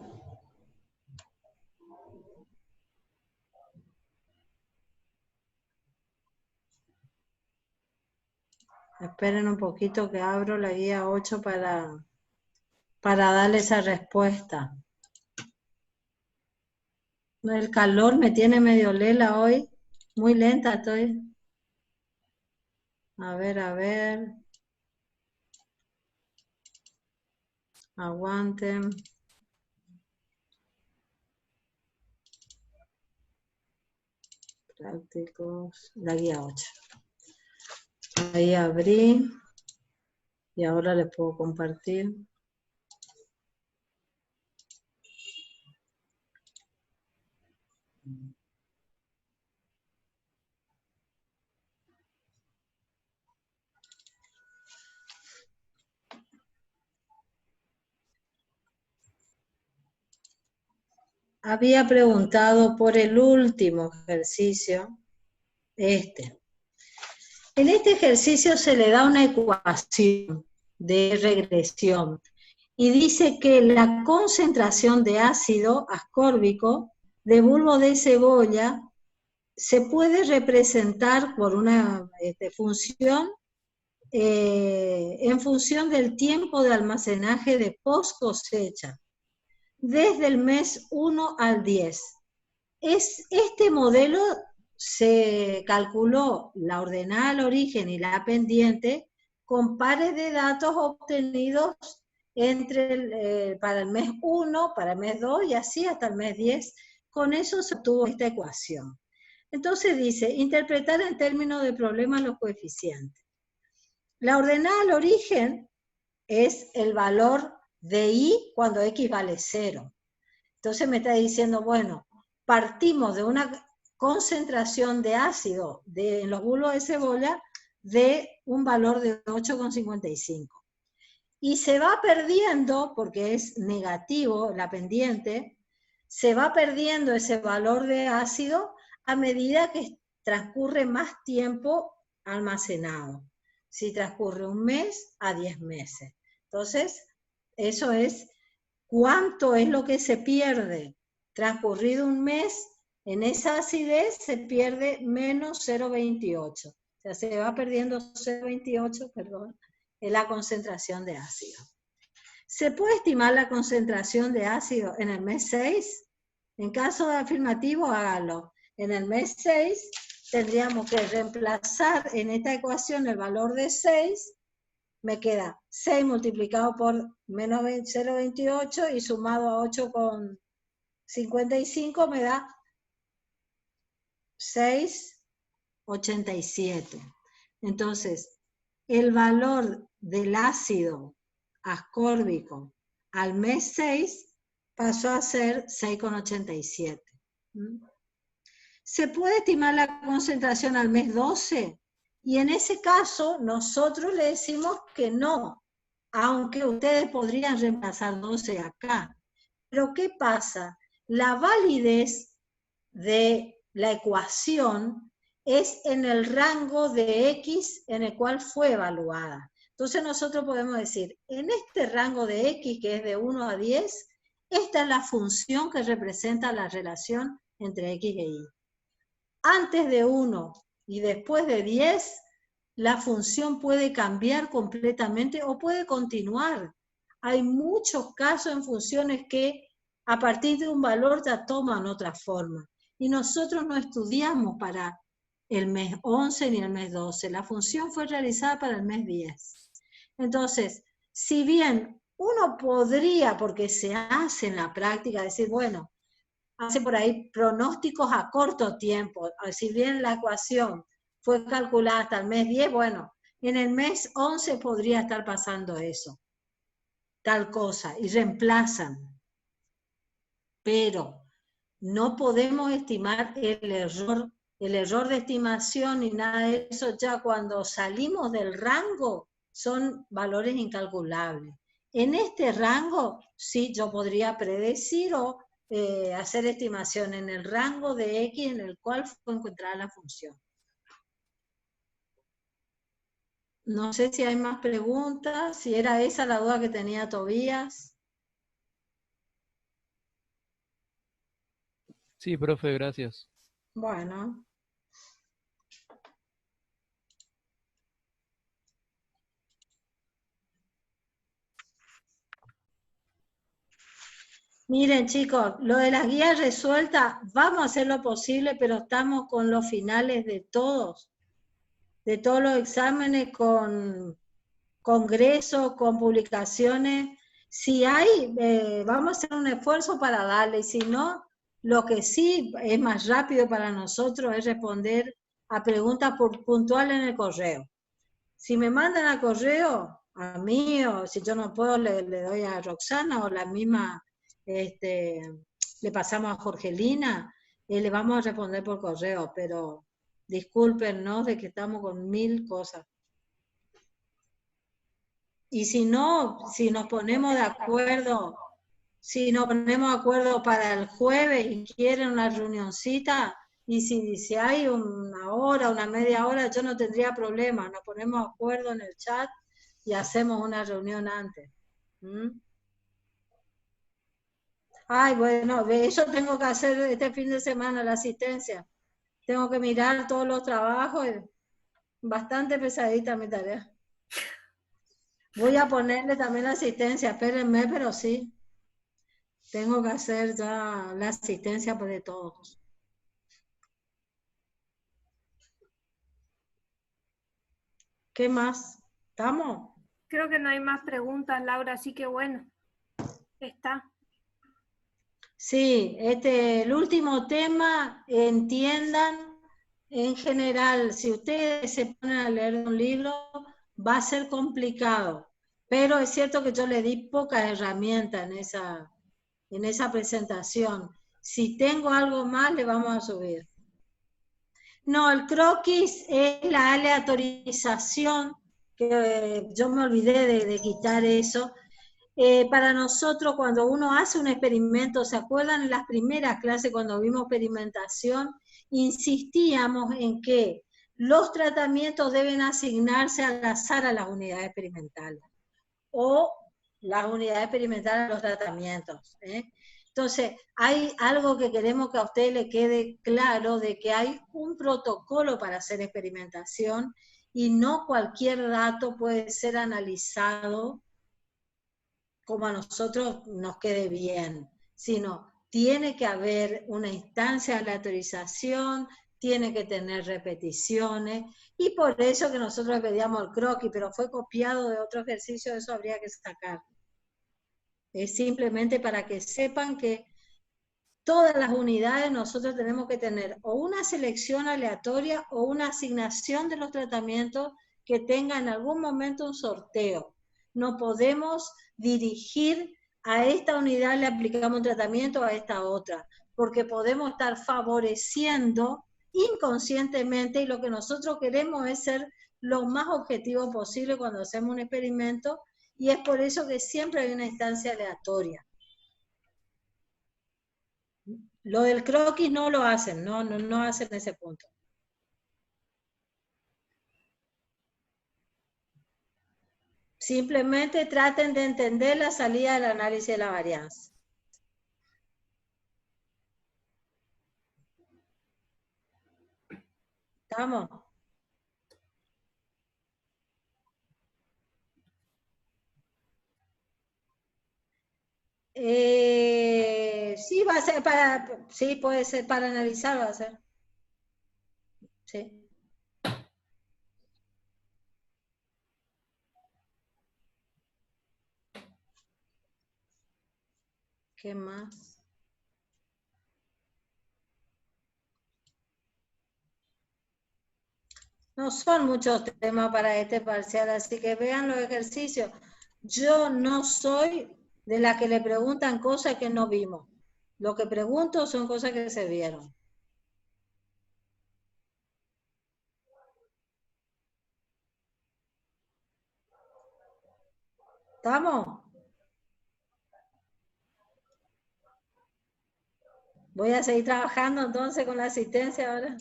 Speaker 1: Esperen un poquito que abro la guía 8 para darle esa respuesta. El calor me tiene medio lela hoy. Muy lenta estoy. A ver, a ver. Aguanten. Prácticos. La guía 8. Ahí abrí. Y ahora les puedo compartir. Había preguntado por el último ejercicio, En este ejercicio se le da una ecuación de regresión y dice que la concentración de ácido ascórbico de bulbo de cebolla se puede representar por una función en función del tiempo de almacenaje de post cosecha, desde el mes 1 al 10. Este modelo se calculó la ordenada al origen y la pendiente con pares de datos obtenidos para el mes 1, para el mes 2 y así hasta el mes 10. Con eso se obtuvo esta ecuación. Entonces dice, interpretar en términos de problemas los coeficientes. La ordenada al origen es el valor de y cuando x vale 0. Entonces me está diciendo, bueno, partimos de una concentración de ácido en los bulbos de cebolla de un valor de 8,55. Y se va perdiendo, porque es negativo la pendiente, se va perdiendo ese valor de ácido a medida que transcurre más tiempo almacenado. Si transcurre un mes a 10 meses. Entonces, eso es cuánto es lo que se pierde. Transcurrido un mes, en esa acidez se pierde menos 0,28. O sea, se va perdiendo 0,28, perdón, en la concentración de ácido. ¿Se puede estimar la concentración de ácido en el mes 6? En caso de afirmativo, hágalo. En el mes 6 tendríamos que reemplazar en esta ecuación el valor de 6, me queda 6 multiplicado por menos 0,28 y sumado a 8,55 me da 6,87. Entonces, el valor del ácido ascórbico al mes 6 pasó a ser 6,87. ¿Se puede estimar la concentración al mes 12? Y en ese caso, nosotros le decimos que no, aunque ustedes podrían reemplazar 12 acá. Pero ¿qué pasa? La validez de la ecuación es en el rango de X en el cual fue evaluada. Entonces nosotros podemos decir, en este rango de X, que es de 1 a 10, esta es la función que representa la relación entre X e Y. Antes de 1 y después de 10, la función puede cambiar completamente o puede continuar. Hay muchos casos en funciones que a partir de un valor ya toman otra forma. Y nosotros no estudiamos para el mes 11 ni el mes 12. La función fue realizada para el mes 10. Entonces, si bien uno podría, porque se hace en la práctica, decir, bueno, hace por ahí pronósticos a corto tiempo, si bien la ecuación fue calculada hasta el mes 10, bueno, en el mes 11 podría estar pasando eso, tal cosa, y reemplazan. Pero no podemos estimar el error de estimación ni nada de eso, ya cuando salimos del rango son valores incalculables. En este rango, sí, yo podría predecir o hacer estimación en el rango de X en el cual fue encontrada la función. No sé si hay más preguntas, si era esa la duda que tenía Tobías.
Speaker 4: Sí, profe, gracias.
Speaker 1: Bueno. Miren chicos, lo de las guías resueltas, vamos a hacer lo posible, pero estamos con los finales de todos los exámenes, con congresos, con publicaciones. Si hay, vamos a hacer un esfuerzo para darle, y si no, lo que sí es más rápido para nosotros es responder a preguntas puntuales en el correo. Si me mandan a correo, a mí, o si yo no puedo, le doy a Roxana, o la misma, le pasamos a Jorgelina, le vamos a responder por correo, pero discúlpenos de que estamos con 1000 cosas. Y si no, si nos ponemos de acuerdo, para el jueves y quieren una reunioncita, y si hay una hora, una media hora, yo no tendría problema, nos ponemos de acuerdo en el chat y hacemos una reunión antes. Ay, bueno, eso tengo que hacer este fin de semana, la asistencia. Tengo que mirar todos los trabajos, bastante pesadita mi tarea. Voy a ponerle también la asistencia, espérenme, pero sí. Tengo que hacer ya la asistencia de todos. ¿Qué más? ¿Estamos?
Speaker 2: Creo que no hay más preguntas, Laura, así que bueno, está.
Speaker 1: Sí, el último tema, entiendan, en general, si ustedes se ponen a leer un libro, va a ser complicado, pero es cierto que yo le di pocas herramientas en esa presentación. Si tengo algo más, le vamos a subir. No, el croquis es la aleatorización, que yo me olvidé de quitar eso. Para nosotros, cuando uno hace un experimento, ¿se acuerdan en las primeras clases cuando vimos experimentación? Insistíamos en que los tratamientos deben asignarse al azar a las unidades experimentales, o las unidades experimentales a los tratamientos. Entonces, hay algo que queremos que a usted le quede claro, de que hay un protocolo para hacer experimentación y no cualquier dato puede ser analizado como a nosotros nos quede bien, sino tiene que haber una instancia de aleatorización, tiene que tener repeticiones, y por eso que nosotros pedíamos el croquis, pero fue copiado de otro ejercicio, eso habría que sacar. Es simplemente para que sepan que todas las unidades nosotros tenemos que tener o una selección aleatoria o una asignación de los tratamientos que tenga en algún momento un sorteo. No podemos dirigir a esta unidad le aplicamos un tratamiento, a esta otra, porque podemos estar favoreciendo inconscientemente, y lo que nosotros queremos es ser lo más objetivo posible cuando hacemos un experimento, y es por eso que siempre hay una instancia aleatoria. Lo del croquis no lo hacen, no hacen ese punto. Simplemente traten de entender la salida del análisis de la varianza. ¿Estamos? Sí, va a ser sí, puede ser para analizar, va a ser. Sí. ¿Qué más? No son muchos temas para este parcial, así que vean los ejercicios. Yo no soy de las que le preguntan cosas que no vimos. Lo que pregunto son cosas que se vieron. ¿Estamos? Voy a seguir trabajando entonces con la asistencia ahora.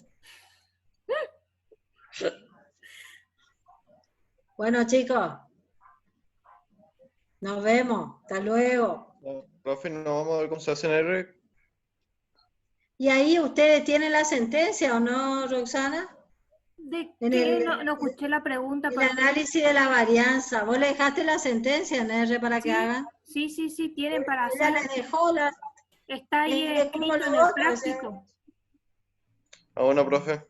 Speaker 1: Bueno, chicos, nos vemos. Hasta luego.
Speaker 3: Profe, ¿no vamos a ver cómo se hace en R?
Speaker 1: ¿Y ahí ustedes tienen la sentencia o no, Roxana?
Speaker 2: ¿De
Speaker 1: En
Speaker 2: qué?
Speaker 1: el,
Speaker 2: No escuché la pregunta.
Speaker 1: el
Speaker 2: Perdón.
Speaker 1: análisis de la varianza. ¿Vos le dejaste la sentencia en R para que hagan?
Speaker 2: Sí, tienen para
Speaker 1: Ella
Speaker 2: hacer.
Speaker 1: les dejó la...
Speaker 2: Está ahí
Speaker 1: como
Speaker 2: escrito
Speaker 1: lo
Speaker 2: en el
Speaker 1: otro,
Speaker 2: práctico.
Speaker 3: Ah, bueno, profe.